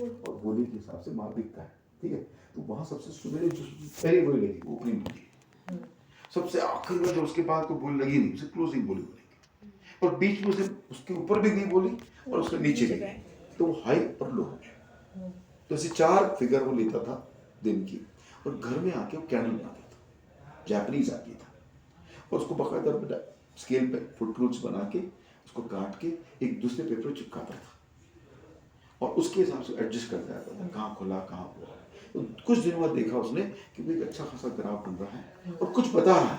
और गोली के हिसाब से मार दिखता है, ठीक है। तो वहाँ सबसे सुनहरी जो पहली गोली लगी वो ओपनिंग बोली, सबसे आखिर में तो उसके बाद तो गोली लगी नहीं, उसे क्लोजिंग बोली बोलेंगे। और बीच में उसे उसके ऊपर भी नहीं बोली और उसके नीचे भी नहीं, तो वो हाई और लो हो गया। तो ऐसे 4 फिगर वो लेता था दिन की, और घर में आके वो कैंडल बनाता था, जापानीज आदमी था, और उसको बाकायदा स्केल पे फुट रूल्स बना के उसको काट के एक दूसरे पेपर चिपकाता था, और उसके हिसाब से एडजस्ट करता रहता था कहाँ खुला कहाँ हुआ। तो कुछ दिनों बाद देखा उसने कि भाई अच्छा खासा ग्राफ बन रहा है और कुछ बता रहा है,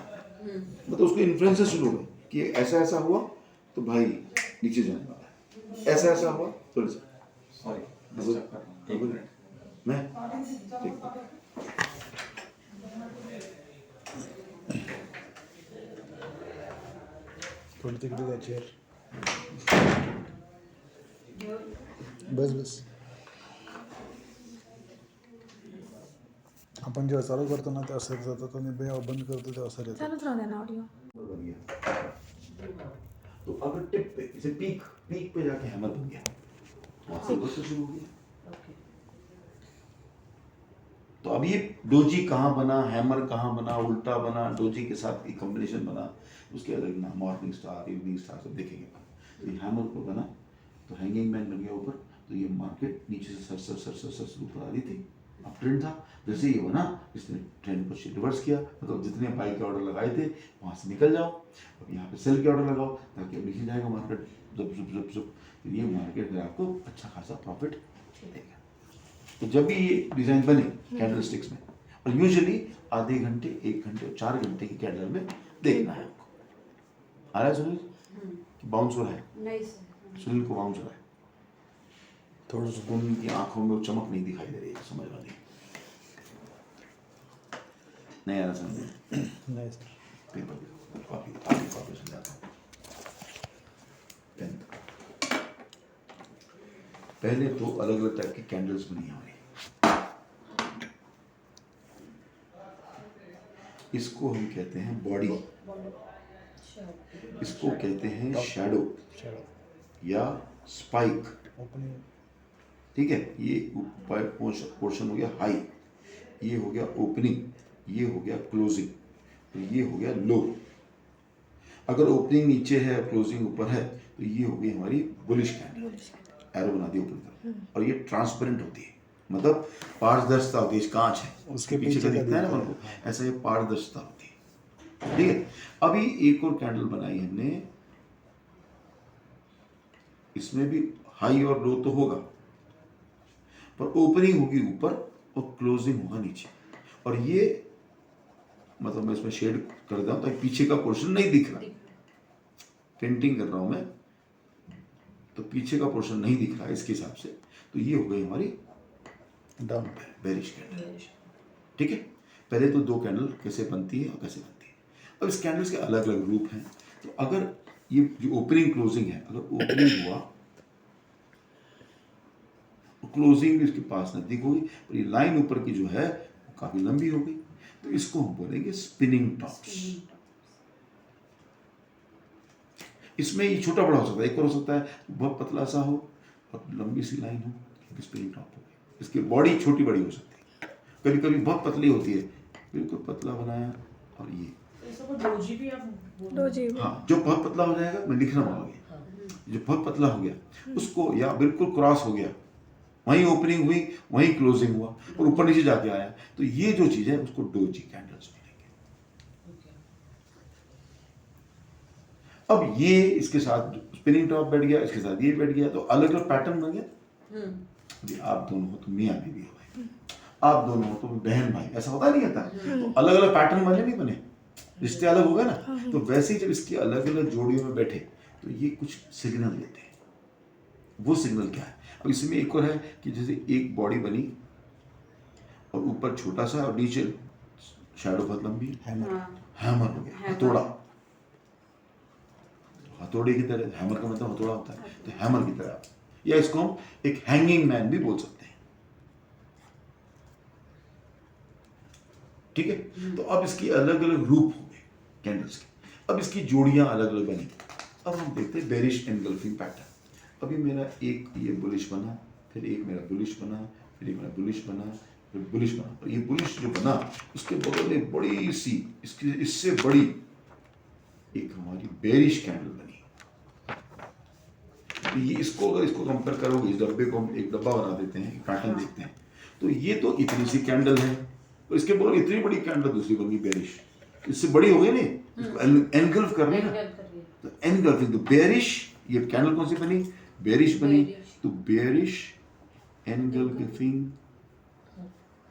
मतलब उसको इन्फ्लुएंस शुरू हुए कि ऐसा ऐसा हुआ तो भाई नीचे जाने वाला है, ऐसा ऐसा हुआ तो सॉरी मैं ठीक। थोड़ी तिकडे द्या चेअर, बस बस. आपण जेव्हा चालू करतो ना तेव्हा सर जातात आणि जेव्हा बंद करतो तेव्हा सर येतात. चालूच राहू द्या ना ऑडिओ. बन गया। तो अगर टिप पे इसे पीक पे जाके हैमर बन गया, वहां से बस शुरू हो गया। तो अब ये डोजी कहाँ बना, हैमर कहाँ बना, उल्टा बना, डोजी के साथ एक कॉम्बिनेशन बना, उसके अलग ना मॉर्निंग स्टार इवनिंग स्टार सब देखेंगे। तो ये हैमर को बना तो हैंगिंग मैन बन गया ऊपर, तो ये मार्केट नीचे से sir sir sir sir sir ऊपर आ रही थी, अब ट्रेंड था। जैसे ये बना इसने ट्रेंड को रिवर्स किया, मतलब जितने बाई के ऑर्डर लगाए थे वहाँ से निकल जाओ, अब यहाँ पे सेल के ऑर्डर लगाओ ताकि अब नीचे जाएगा मार्केट जब जुप जुप जुप, तो ये मार्केट में आपको अच्छा खासा प्रॉफिट देगा। तो जब भी ये डिजाइन बने कैंडल स्टिक्स में, और यूजुअली आधे घंटे 1 घंटे और 4 घंटे की कैंडल में देखना है आपको। आ रहा है सुनील कि बाउंस हो रहा है? नहीं सर, सुनील को बाउंस हो रहा है, थोड़ा सा उनकी आंखों में वो चमक नहीं दिखाई दे रही है, समझ वाली नहीं आ रहा समझ नाही सर. पेपर कॉपी आगे कॉपी से जाता हूँ पेन। पहले तो अलग अलग टाइप की कैंडल्स बनी हमारी, इसको हम कहते हैं बॉडी, इसको कहते हैं शैडो या स्पाइक, ओपनिंग ठीक है। ये पोर्शन हो गया हाई, ये हो गया ओपनिंग, ये हो गया क्लोजिंग, तो ये हो गया लो। अगर ओपनिंग नीचे है क्लोजिंग ऊपर है तो ये हो गई हमारी बुलिश कैंडल, एरो बना दी ऊपर तरफ, और ये ट्रांसपेरेंट होती है, मतलब पारदर्शिता होती है, कांच है उसके पीछे का दिखता है ना हमको, ऐसा ये पारदर्शिता होती है, ठीक है। अभी एक और कैंडल बनाई हमने, इसमें भी हाई और लो तो होगा, पर ओपनिंग होगी ऊपर और क्लोजिंग होगा नीचे, और ये मतलब मैं इसमें शेड कर रहा हूं ताकि पीछे का पोर्शन नहीं दिख रहा, पेंटिंग कर रहा हूं मैं तो पीछे का पोर्शन नहीं दिख रहा है इसके हिसाब से, तो ये हो गई हमारी डाउन बेरिश कैंडल, ठीक है। पहले तो 2 कैंडल कैसे बनती है और कैसे बनती है। अब इस कैंडल्स के अलग अलग रूप हैं, तो अगर ये जो ओपनिंग क्लोजिंग है, अगर ओपनिंग हुआ तो क्लोजिंग भी इसके पास नजदीक होगी, और ये लाइन ऊपर की जो है वो काफी लंबी हो गई, तो इसको हम बोलेंगे स्पिनिंग टॉप्स। इसमें ये छोटा बड़ा हो सकता है, एक और हो सकता है बहुत पतला सा हो और लंबी सी लाइन हो, स्पिनिंग टॉप हो गई। इसकी बॉडी छोटी बड़ी हो सकती है, कभी कभी बहुत पतली होती है, बिल्कुल पतला बनाया, और ये डोजी हाँ जो बहुत पतला हो जाएगा, मैं लिख रहा हूँ आगे, जो बहुत पतला हो गया उसको, या बिल्कुल क्रॉस हो गया, वहीं ओपनिंग हुई वहीं क्लोजिंग हुआ और ऊपर नीचे जाके आया, तो ये जो चीज है उसको डोजी कैंडल्स बोलेंगे। अब ये इसके साथ स्पिनिंग टॉप बैठ गया, इसके साथ ये बैठ गया, तो अलग अलग पैटर्न बन गया। आप दोनों हो तो मियाँ बीवी हो भाई, आप दोनों हो तो बहन भाई, ऐसा होता नहीं होता, तो अलग अलग पैटर्न बने नहीं बने, रिश्ते अलग हो गए ना, तो वैसे ही जब इसकी अलग अलग जोड़ियों में बैठे तो ये कुछ सिग्नल देते हैं। वो सिग्नल क्या है? अब इसमें एक और है कि जैसे एक बॉडी बनी और ऊपर छोटा सा और नीचे शैडो बहुत लंबी, हैमर हो गया, हथौड़ा, हथौड़े की तरह, हैमर का मतलब हथौड़ा होता है, तो हैमर की तरह, या इसको हम एक हैंगिंग मैन भी बोल सकते हैं, ठीक है। तो अब इसकी अलग अलग रूप हो गए कैंडल्स के, अब इसकी जोड़ियां अलग अलग बनी। अब हम देखते हैं बेरिश एनगल्फिंग पैटर्न। अभी मेरा एक ये बुलिश बना, फिर एक मेरा बुलिश बना, फिर एक मेरा बुलिश बना, फिर बुलिश बना। और ये बुलिश जो बना उसके बगल में बड़ी सी इससे बड़ी एक हमारी बेरिश कैंडल बनी। तो ये इसको अगर इसको कंपेयर करोगे, इस डब्बे को हम एक डब्बा बना देते हैं, पैटर्न देखते हैं, तो ये तो इतनी सी कैंडल है, तो इसके बगल इतनी बड़ी कैंडल दूसरी बन गई बेरिश, इससे बड़ी हो गई नहीं, इसको एनगल्फ कर रही ना, तो एनगल्फिंग। तो बेरिश, ये कैंडल कौन सी बनी? बेरिश बनी। तो बेरिश एनगल्फिंग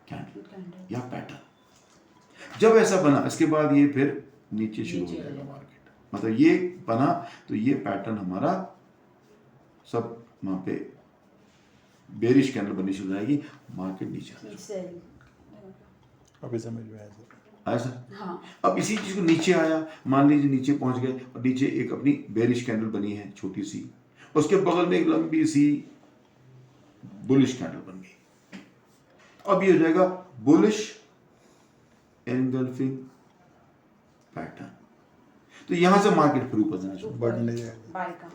कैंडल या पैटर्न। जब ऐसा बना इसके बाद ये फिर नीचे शुरू हो जाएगा मार्केट, मतलब ये बना तो ये पैटर्न हमारा सब वहां पे बेरिश कैंडल बननी शुरू हो जाएगी, मार्केट नीचे आ जाएगी। अभी समझ में आया सर। आया सर? हाँ। अब इसी चीज को नीचे आया, मान लीजिए नीचे पहुंच गए और नीचे एक अपनी बेरिश कैंडल बनी है छोटी सी, उसके बगल में एक लंबी सी बुलिश कैंडल बन गई। अब ये हो जाएगा बुलिश एनगल्फिंग पैटर्न। तो यहां से मार्केट फिर ऊपर जाना शुरू, बढ़ने जाएगा,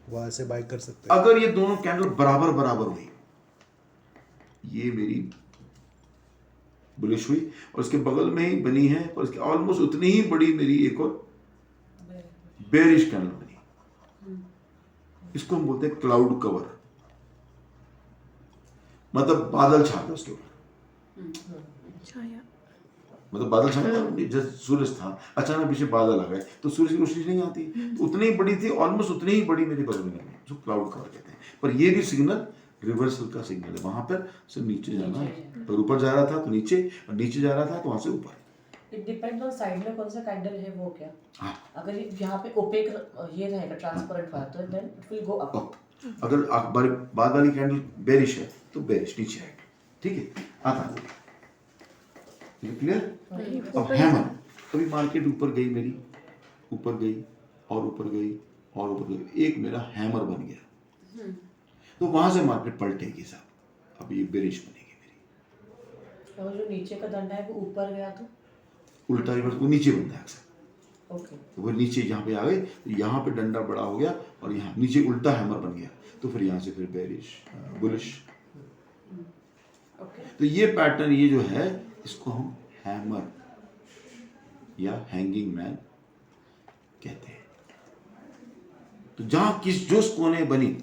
वहां से बाय कर सकते हैं। अगर ये दोनों कैंडल बराबर बराबर हुई, ये मेरी बुलिश हुई और उसके बगल में ही बनी है और इसके ऑलमोस्ट उतनी ही बड़ी मेरी एक और बेरिश कैंडल बनी। इसको हम बोलते हैं क्लाउड कवर, मतलब बादल छा गया उसके ऊपर, मतलब बादल छा गया, जैसे सूरज था अचानक पीछे बादल आ गए तो सूरज की रोशनी नहीं आती, तो उतनी ही बड़ी थी, ऑलमोस्ट उतनी ही बड़ी मेरे बगल में, जो क्लाउड कवर कहते हैं। पर ये भी सिग्नल रिवर्सल का सिग्नल है, वहां पर से नीचे जाना है, और ऊपर जा रहा था तो नीचे, और नीचे जा रहा था तो वहां से ऊपर। इट डिपेंड्स ऑन साइड में कौन सा कैंडल है वो क्या। हाँ। अगर यहाँ पे ओपेक ये रहेगा ट्रांसपेरेंट वाला तो then it will go up. अगर बाद वाली कैंडल बेरिश है तो बेरिश नीचे आएगा, ठीक है? आता है क्लियर? अब हैमर, कभी मार्केट ऊपर गई मेरी, ऊपर गई और ऊपर गई और ऊपर गई, एक मेरा हैमर बन गया, तो वहां से मार्केट पलटेगी साहब। अब ये बेरिश बनेगी मेरी। और जो नीचे का डंडा है वो ऊपर गया तो उल्टा रिवर्स वो नीचे बनता है अक्सर। ओके, तो वो नीचे यहाँ पे आ गए, तो यहाँ पे डंडा बड़ा हो गया और यहाँ नीचे उल्टा हैमर बन गया, तो फिर यहाँ से फिर बेरिश बुलिश। ओके, तो ये पैटर्न, ये जो है इसको हम हैमर या हैंगिंग मैन कहते हैं। तो जहां किस जो कोने बनी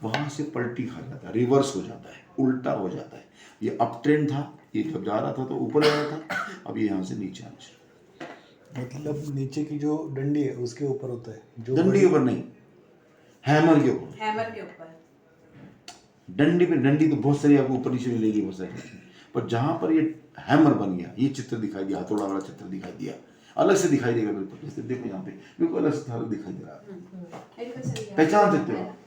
वहां से पलटी खा जाता है, रिवर्स हो जाता है, उल्टा हो जाता है। ये अप ट्रेंड था, ये जब जा रहा था तो ऊपर जा रहा था, अब ये यहाँ से नीचे आना शुरू। मतलब नीचे की जो डंडी है उसके ऊपर होता है, जो डंडी के ऊपर नहीं, हैमर के ऊपर। हैमर के ऊपर डंडी पे, डंडी तो बहुत सारी आपको ऊपर नीचे मिलेगी बहुत सारी, पर जहां पर ये हैमर बन गया, ये चित्र दिखाई दिया, हथौड़ा वाला चित्र दिखाई दिया, अलग से दिखाई देगा बिल्कुल। जैसे देखो यहाँ पे बिल्कुल अलग से दिखाई दे रहा है, पहचान सकते हो आप?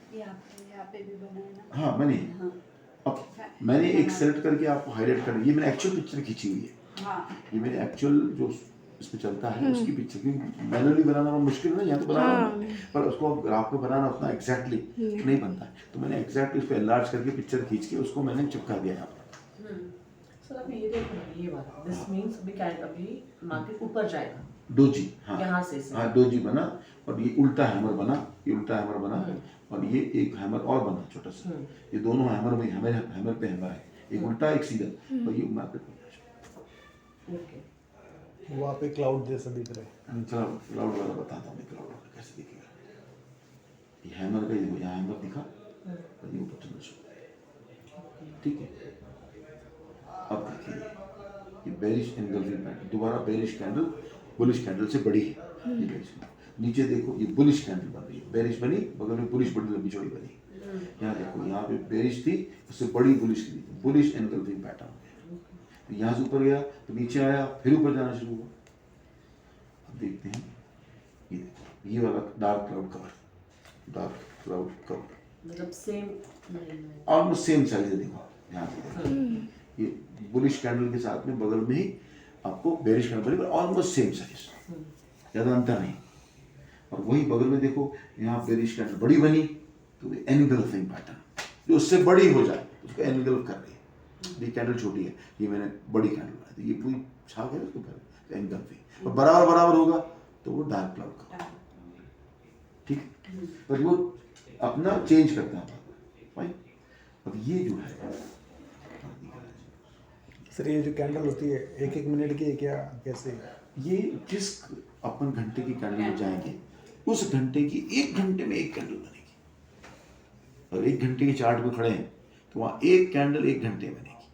हाँ मैंने अब मैंने एक सेलेक्ट करके आपको हाईलाइट कर, ये मैंने एक्चुअल पिक्चर खींची हुई है, ये मैंने एक्चुअल जो इसमें चलता है उसकी पिक्चर, क्योंकि मैनुअली बनाना बहुत मुश्किल है, यहाँ तो बनाना पर उसको ग्राफ पे बनाना उतना एग्जैक्टली नहीं बनता है, तो मैंने एग्जैक्टली उस पर एनलार्ज करके पिक्चर खींच के उसको मैंने चिपका दिया यहाँ पर। सर अभी ये देखो, ये वाला दिस मींस अभी मार्केट ऊपर जाएगा, डोजी, हाँ यहाँ से हाँ डोजी बना, और ये उल्टा हैमर बना, ये उल्टा हैमर बना, और ये एक हैमर और बना छोटा सा, ये दोनों हैमर में हैमर पे हैमर है, एक उल्टा एक सीधा, और ये मार्केट में। ओके, वहाँ पे क्लाउड जैसा दिख रहा है। क्लाउड वाला बताता हूँ, क्लाउड वाला कैसे दिखेगा। ये हैमर का, ये यहाँ हैमर दिखा और ये ऊपर चलना शुरू, ठीक है? अब देखिए ये बेरिश एनगल्फिंग पैटर्न, दोबारा बेरिश कैंडल बुलिश कैंडल से बड़ी है, ये बेरिश कैंडल। नीचे देखो ये बुलिश कैंडल बन रही है, बेरिश बनी, बगल में बुलिश बड़ी लंबी चौड़ी बनी। यहाँ देखो, यहाँ पे बेरिश थी, उससे बड़ी बुलिश की, बुलिश एनगल्फिंग पैटर्न। तो यहाँ से ऊपर गया तो नीचे आया, फिर ऊपर जाना शुरू हुआ। अब देखते हैं, ये देखो ये वाला dark cloud cover, dark cloud cover मतलब सेम ऑलमोस्ट सेम साइज है। देखो यहाँ से देखो, ये बुलिश कैंडल के साथ में बगल में ही आपको बेरिश कैंडल बनी, ऑलमोस्ट सेम साइज, ज़्यादा अंतर नहीं। और वही बगल में देखो, यहाँ बेरिश कैंडल बड़ी बनी, तो एनगल्फिंग पैटर्न, जो उससे बड़ी हो जाए उसको एनगल्फ कर रही है। ये कैंडल छोटी है, ये मैंने बड़ी कैंडल बनाई, तो ये पूरी छाप है उसके ऊपर एनगल्फिंग, और बराबर बराबर होगा तो वो डार्क क्लाउड का, ठीक है? पर वो अपना चेंज करता है, भाई अब ये जो है सर ये जो कैंडल होती है 1-1 मिनट की है क्या, कैसे? ये जिस अपन घंटे की कैंडल में जाएंगे उस घंटे की 1 घंटे में एक कैंडल बनेगी। और 1 घंटे के चार्ट पे खड़े हैं तो वहाँ एक कैंडल 1 घंटे में बनेगी।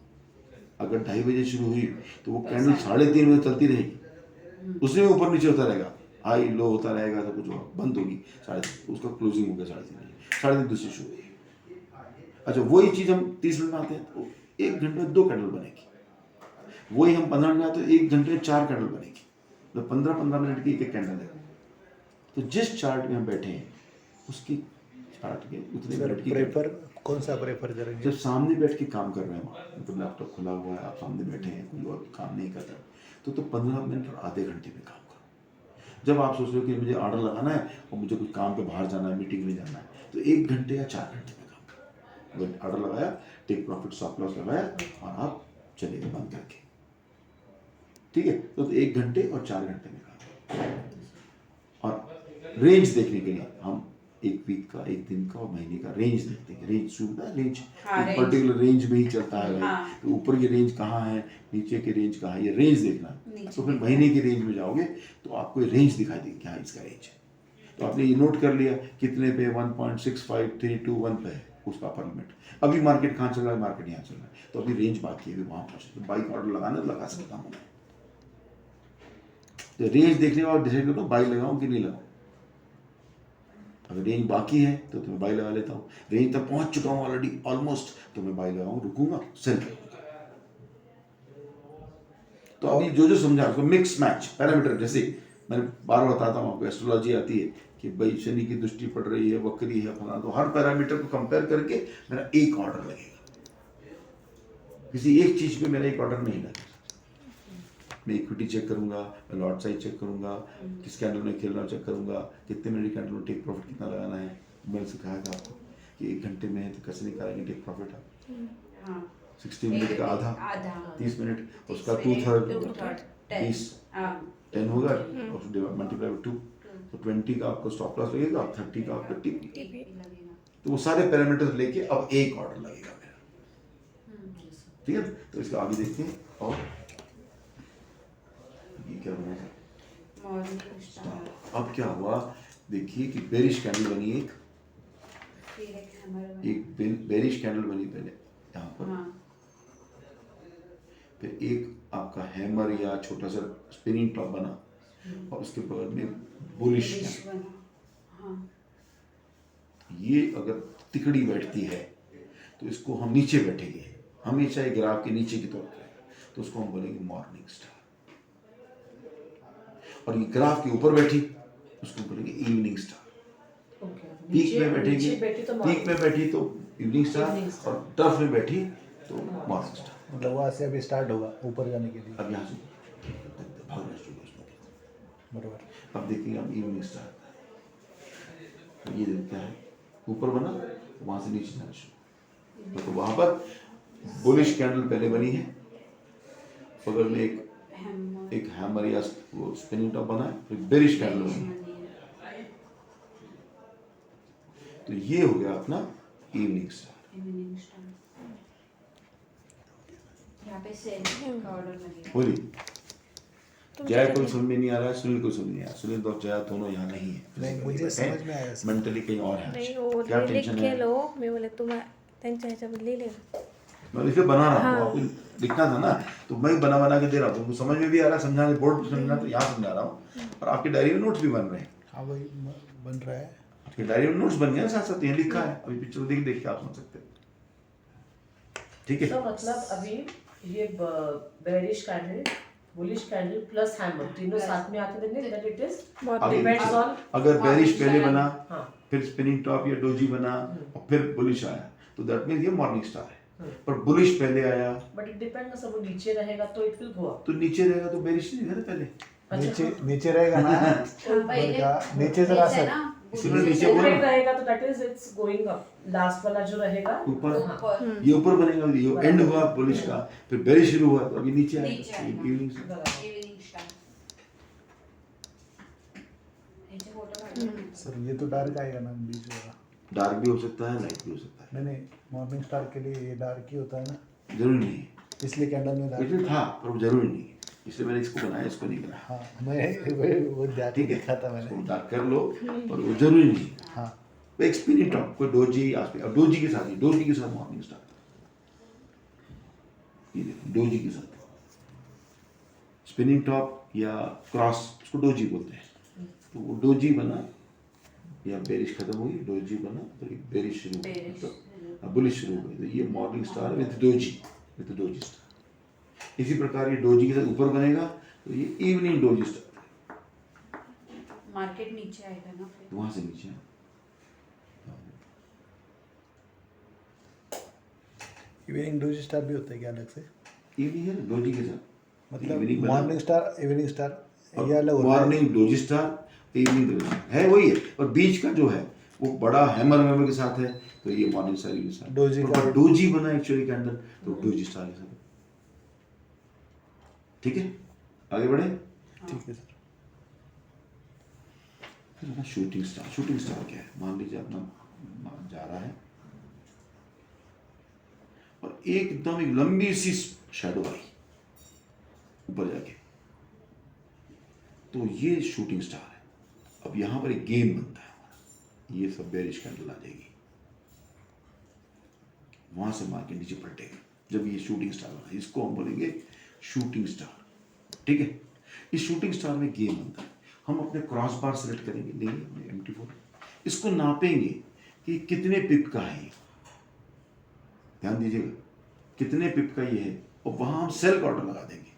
अगर 2:30 बजे शुरू हुई तो वो कैंडल 3:30 बजे चलती रहेगी, उसमें ऊपर नीचे होता रहेगा, हाई लो होता रहेगा, सब कुछ बंद होगी 3:30, उसका क्लोजिंग हो गया 3:30 बजे, 3:30 दूसरी शुरू होगी। अच्छा वही चीज़ हम 30 मिनट में आते हैं तो 1 घंटे में 2 कैंडल बनेगी। वही हम 15 मिनट में आते हैं 1 घंटे में 4 कैंडल बनेगी। तो 15-15 मिनट की एक कैंडल है। तो जिस चार्ट में हम बैठे हैं उसकी चार्ट के उतने मिनट की प्रेफर कौन सा प्रेफर करेंगे? जब सामने बैठ के काम कर रहे हैं मतलब लैपटॉप खुला हुआ है, आप सामने बैठे हैं, कोई और काम नहीं कर रहे तो 15 मिनट और आधे घंटे में काम करो। जब आप सोच रहे हो कि मुझे ऑर्डर लगाना है और मुझे कुछ काम पे बाहर जाना है, मीटिंग में जाना है, तो 1 घंटे या 4 घंटे में काम करो। अगर ऑर्डर लगाया, टेक प्रॉफिट स्टॉप लॉस लगाया और आप चले गए बंद करके, ठीक है। तो 1 घंटे और 4 घंटे में काम करो। और रेंज देखने के लिए हम 1 वीक का, 1 दिन का और महीने का रेंज देखते हैं। रेंज सुनता है, रेंज एक पर्टिकुलर रेंज में ही चलता है भाई। तो ऊपर की रेंज कहाँ है, नीचे की रेंज कहाँ है, ये रेंज देखना है। तो फिर महीने की रेंज में जाओगे तो आपको रेंज दिखाई देगी कि हाँ इसका रेंज है। तो आपने ये नोट कर लिया कितने पे 1.65321 पे है उसका अपर लिमिट। अभी मार्केट कहाँ चल रहा है, मार्केट यहाँ चल रहा है, तो अभी रेंज बाकी है, अभी वहाँ पहुँचे तो बाई का ऑर्डर लगाना लगा सकता हूँ। तो रेंज देखने के बाद डिसाइड करो बाई लगाऊं कि नहीं लगाऊं। अगर रेंज बाकी है तो मैं बाई लगा लेता हूँ, रेंज तक पहुंच चुका हूँ ऑलरेडी ऑलमोस्ट, तो मैं बाई लगाऊं, रुकूंगा, सेल करूंगा। तो अभी जो जो समझा उसको मिक्स मैच पैरामीटर, जैसे मैंने बार बताता हूँ आपको, एस्ट्रोलॉजी आती है कि भाई शनि की दृष्टि पड़ रही है, वक्री है, फला, तो हर पैरामीटर को कंपेयर करके मेरा एक ऑर्डर लगेगा। किसी एक चीज पे मेरा एक ऑर्डर नहीं लगेगा। मैं इक्विटी चेक करूंगा, मैं लॉट साइज चेक करूंगा, किस कैंडल में खेलना चेक करूंगा, कितने मिनट कैंडल में टेक प्रॉफिट कितना लगाना है। मैंने सिखाया था आपको कि 1 घंटे में है तो कैसे निकालेंगे टेक प्रॉफिट आप। 60 मिनट का आधा 30 मिनट, उसका 2/3 30 10 होगा और मल्टीप्लाई बाय 2 तो 20 का आपको स्टॉप लॉस लगेगा, अब 30 का आपका टिप। तो वो सारे पैरामीटर्स लेके अब एक ऑर्डर लगेगा मेरा, ठीक है। तो इसका आगे देखते हैं। और ये क्या बना है, अब क्या हुआ देखिए कि बेरिश कैंडल बनी, एक बेरिश कैंडल बनी पहले यहाँ पर, फिर एक आपका हैमर या छोटा सा स्पिनिंग टॉप बना और उसके बगल में बुलिश कैंडल। ये अगर तिकड़ी बैठती है तो इसको हम नीचे बैठेंगे, हमेशा ये ग्राफ के नीचे की तरफ है तो उसको हम बोलेंगे मॉर्निंग स्टार। और ये ग्राफ के ऊपर बैठी उसको बोलेंगे इवनिंग स्टार। पीक में बैठेगी, पीक में बैठी तो इवनिंग स्टार और टर्फ में बैठी तो मॉर्निंग स्टार। मतलब वहाँ से अभी स्टार्ट होगा ऊपर जाने के लिए। अब यहाँ से भागना शुरू बराबर। अब देखेंगे हम इवनिंग स्टार, तो ये क्या है, ऊपर बना वहां से नीचे जाना शुरू, तो वहां पर बुलिश कैंडल पहले बनी है, बगल में एक हैमर या वो स्पिनिंग टॉप बना है, फिर बेरिश कैंडल बनी। तो ये हो गया अपना इवनिंग स्टार। बोली जय को समझ में नहीं आ रहा है, सुनील को समझ नहीं आ रहा। सुनील और जया दोनों यहाँ नहीं है, नहीं मुझे समझ में आया। मेंटली कहीं और है। नहीं वो क्या लिख टेंशन के है? लो, मैं बोले तुम त्यांच्या ह्याच्यामध्ये लिहिले मैं इसलिए बना रहा हूँ, आपको लिखना था ना, तो मैं बना के दे रहा हूँ, तुमको समझ में भी आ रहा है, समझाने बोर्ड पर समझना तो यहाँ समझा रहा हूँ, और आपकी डायरी में नोट्स भी बन रहे हैं। हाँ वही बन रहा है, आपकी डायरी में नोट्स बन गए साथ साथ, ये लिखा है, अभी पिक्चर देख के आप समझ सकते हैं, ठीक है। तो मतलब अभी ये bearish candle, bullish candle plus hammer तीनों साथ में आते देंगे, that it is depends on. अगर बेरिश पहले बना, हाँ। फिर स्पिनिंग टॉप या डोजी बना और फिर बुलिश आया तो दैट मींस ये मॉर्निंग स्टार है। पर बुलिश पहले आया, बट इट डिपेंड्स, सब वो नीचे रहेगा तो इट विल गो अप। तो नीचे रहेगा तो बेरिश नहीं था पहले, नीचे रहेगा ना नीचे जरा सा इसलिए नीचे ऊपर बोला रहेगा तो that is it's going up, last वाला जो रहेगा ऊपर, हाँ। ये ऊपर बनेगा, ये एंड हुआ बुलिश का, फिर बेरिश शुरू हुआ तो अभी नीचे आएगा इवनिंग स्टार। सर ये तो डार्क आएगा ना बीच वाला। डार्क भी हो सकता है, लाइट भी हो सकता है, नहीं मॉर्निंग स्टार के लिए ये डार्क ही होता है ना, जरूरी नहीं है। इसलिए कैंडल में डार्क। इसलिए था पर वो जरूरी नहीं है, इसलिए मैंने इसको बनाया, इसको नहीं बनाया। हाँ मैं वो ध्यान ठीक है, देखा था मैंने। इसको डार्क कर लो और वो जरूरी नहीं है। हाँ वो एक स्पिनिंग टॉप, कोई डोजी आसपास, अब डोजी के साथ ही, डोजी के साथ मॉर्निंग स्टार, ये देखो डोजी के साथ स्पिनिंग टॉप या क्रॉस, उसको डोजी बोलते हैं। तो वो डोजी बना या बेरिश खत्म हुई, डोजी बना तो ये बेरिश शुरू हुई, मतलब बुलिश शुरू हुई, तो ये morning star with doji star. इसी प्रकार ये डोजी के साथ ऊपर बनेगा तो ये इवनिंग डोजी स्टार, मार्केट नीचे आएगा ना फिर। वहां से नीचे इवनिंग डोजी स्टार भी होता है क्या अलग से? इवनिंग है ना डोजी के साथ, मतलब Evening बना। मॉर्निंग स्टार इवनिंग स्टार ये अलग होता है। Morning doji star, evening doji star है वही है, और बीच का जो है वो बड़ा हैमर के साथ है, तो ये मॉर्निंग स्टार के साथ। डोजी तो का- डोजी बना एक्चुअली कैंडल, तो डोजी स्टार के साथ। ठीक है, आगे बढ़े। ठीक है सर। फिर शूटिंग स्टार, शूटिंग स्टार क्या है? मान लीजिए अपना जा रहा है और एकदम एक लंबी सी शैडो आई ऊपर जाके, तो ये शूटिंग स्टार है। अब यहां पर एक गेम बनता है हमारा, ये सब बेरिश कैंडल आ जाएगी, वहां से मार्केट नीचे पलटेगा जब ये शूटिंग स्टार बना, इसको हम बोलेंगे शूटिंग स्टार। ठीक है, इस शूटिंग स्टार में गेम बनता है। हम अपने क्रॉस बार सेलेक्ट करेंगे, लेंगे MT4, इसको नापेंगे कि कितने पिप का है ये, ध्यान दीजिएगा कितने पिप का ये है, और वहां हम सेल का ऑर्डर लगा देंगे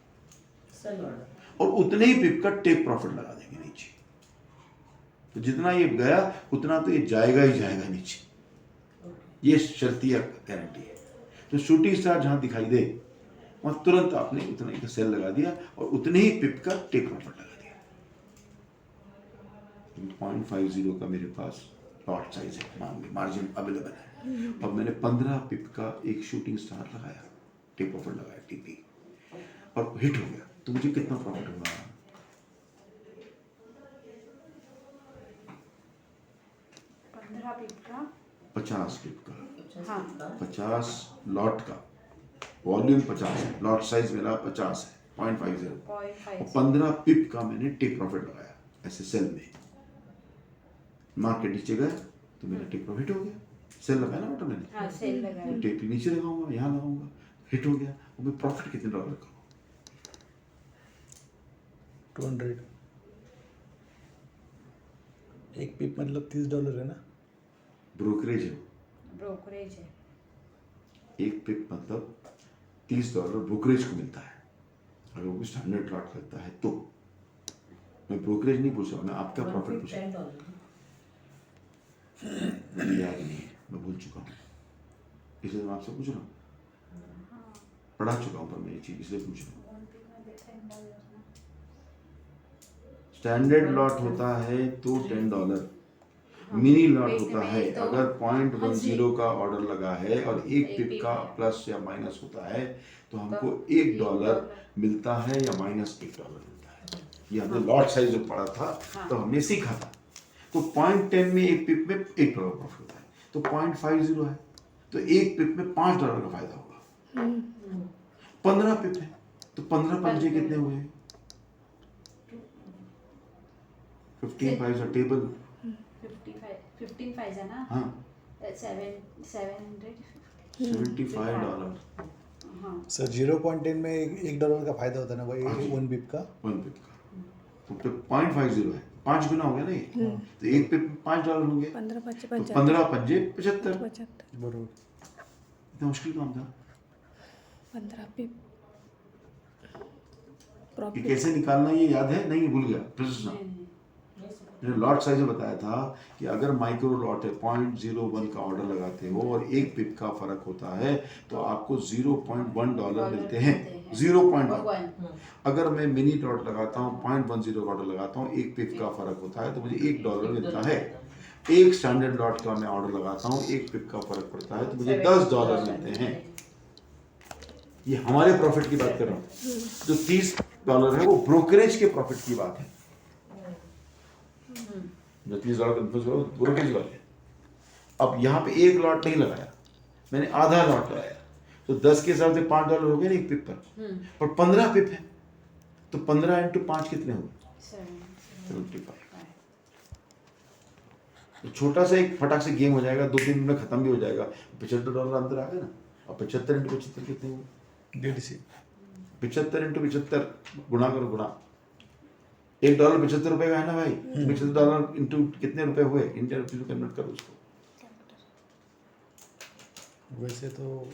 सेल ऑर्डर, और उतने ही पिप का टेक प्रॉफिट लगा देंगे नीचे। तो जितना ये गया उतना तो ये जाएगा ही जाएगा नीचे, ये शर्तिया गारंटी है। तो शूटिंग स्टार जहां दिखाई दे वहां तुरंत आपने उतना ही सेल लगा दिया और उतने ही पिप का टेक प्रॉफिट लगा दिया। 0.50 का मेरे पास लॉट साइज है, मान ली मार्जिन अवेलेबल है। अब मैंने 15 पिप का एक शूटिंग स्टार लगाया, टेक प्रॉफिट लगाया TP, और हिट हो गया, तो मुझे कितना प्रॉफिट होगा? 15 पिप का 50 पिप का, हाँ 50 लॉट का, वॉल्यूम 50 है, लॉट साइज मेरा 50 है, 0.50, और 0.5 15 पिप का मैंने टेक प्रॉफिट लगाया ऐसे सेल में। मार्केट नीचे गया तो मेरा टेक प्रॉफिट हो गया, सेल लगाया ना बटन मैंने, हाँ सेल लगाया। तो टेक नीचे लगाऊंगा, यहाँ लगाऊंगा, हिट हो गया, और मैं प्रॉफिट कितने डॉलर का? 200। एक पिप मतलब $30 है ना? ब्रोकरेज है, ब्रोकरेज है। एक पिप मतलब $30 ब्रोकरेज को मिलता है, अगर वो स्टैंडर्ड लॉट लगता है तो। मैं ब्रोकरेज नहीं पूछ रहा, मैं आपका प्रॉफिट पूछ रहा हूँ। $10। मुझे याद नहीं है, मैं भूल चुका हूँ, इसलिए मैं आपसे पूछ रहा हूँ, पढ़ा चुका हूँ पर मैं ये चीज इसलिए पूछ रहा हूँ। स्टैंडर्ड लॉट होता है तो $10, मिनी लॉट होता है अगर 0.10 का ऑर्डर लगा है और एक पिप का प्लस या माइनस होता है तो हमको $1 मिलता है या -$1 मिलता है। ये हमने लॉट साइज जो पढ़ा था तो हमने सीखा था। तो 0.10 में एक पिप में $1 प्रॉफिट होता है, तो 0.50 है तो एक पिप में $5 का फायदा होगा। 15 पिप है तो 15 पंजे कितने हुए? 15 5 टेबल 15 5 है ना? हाँ 700 $75 हाँ सर 0.10 में $1 का फायदा होता है ना भाई, हाँ जी। 1 पिप का। 1 पिप का, तो फिर 0.50 है, 5 गुना हो गया ना ये, तो एक पिप में $5 हो गया, 15 5 तो 75 15 पंजे 75। 75 बरोबर। इतना मुश्किल काम था 15 पिप कि प्रॉफिट। कैसे निकालना, ये याद है? नहीं, भूल गया, फिर से सुना। मैंने लॉट साइज में बताया था कि अगर माइक्रो लॉट है 0.01 का ऑर्डर लगाते हो और एक पिप का फर्क होता है तो आपको $0.1 मिलते हैं, 0.1। अगर मैं मिनी लॉट लगाता हूँ 0.10 का ऑर्डर लगाता हूँ, एक पिप का फर्क होता है तो मुझे $1 मिलता है। एक स्टैंडर्ड लॉट का मैं ऑर्डर लगाता हूँ, एक पिप का फर्क पड़ता है तो मुझे $10 मिलते हैं। ये हमारे प्रॉफिट की बात कर रहा हूँ, जो $30 है वो ब्रोकरेज के प्रॉफिट की बात है। जो $30 कंफ्यूज करो ब्रोकरेज वाले, अब यहाँ पे एक लॉट नहीं लगाया, मैंने आधा लॉट लगाया, तो 10 के हिसाब से $5 हो गए ना एक पिप पर, और 15 पिप है, तो 15 इंटू 5 कितने हुए? 75। तो छोटा सा एक फटाक से गेम हो जाएगा, 2-3 दिन में खत्म भी हो जाएगा। $75 अंदर आ गया ना। और 75 इंटू 75 कितने हुए? 150। 75 इंटू 75 गुणा करो, गुणा। $1 ₹75 का है ना भाई, तो $75 इंटू कितने रुपए हुए? इंडियन रुपीज में कन्वर्ट करो उसको। वैसे तो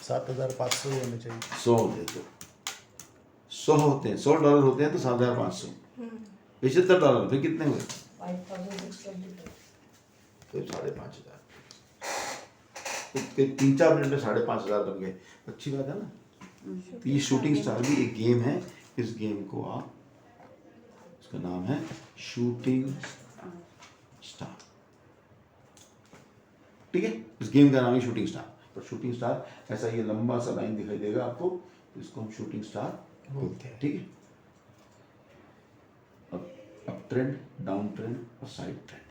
7,500 होने चाहिए। 100 दे दो, 100 होते हैं, $100 होते हैं तो 7,500, $75 फिर कितने हुए? 5,625। तो 5,500। तो 3-4 मिनट में 5,500 बन गए। अच्छी बात है ना। तो ये शूटिंग स्टार भी एक गेम है। इस गेम को आप, इसका नाम है शूटिंग स्टार, ठीक है। इस गेम का नाम है शूटिंग स्टार। पर शूटिंग स्टार ऐसा ये लंबा सा लाइन दिखाई देगा आपको, तो इसको हम शूटिंग स्टार बोलते हैं, ठीक है। अब ट्रेंड, डाउन ट्रेंड और साइड ट्रेंड।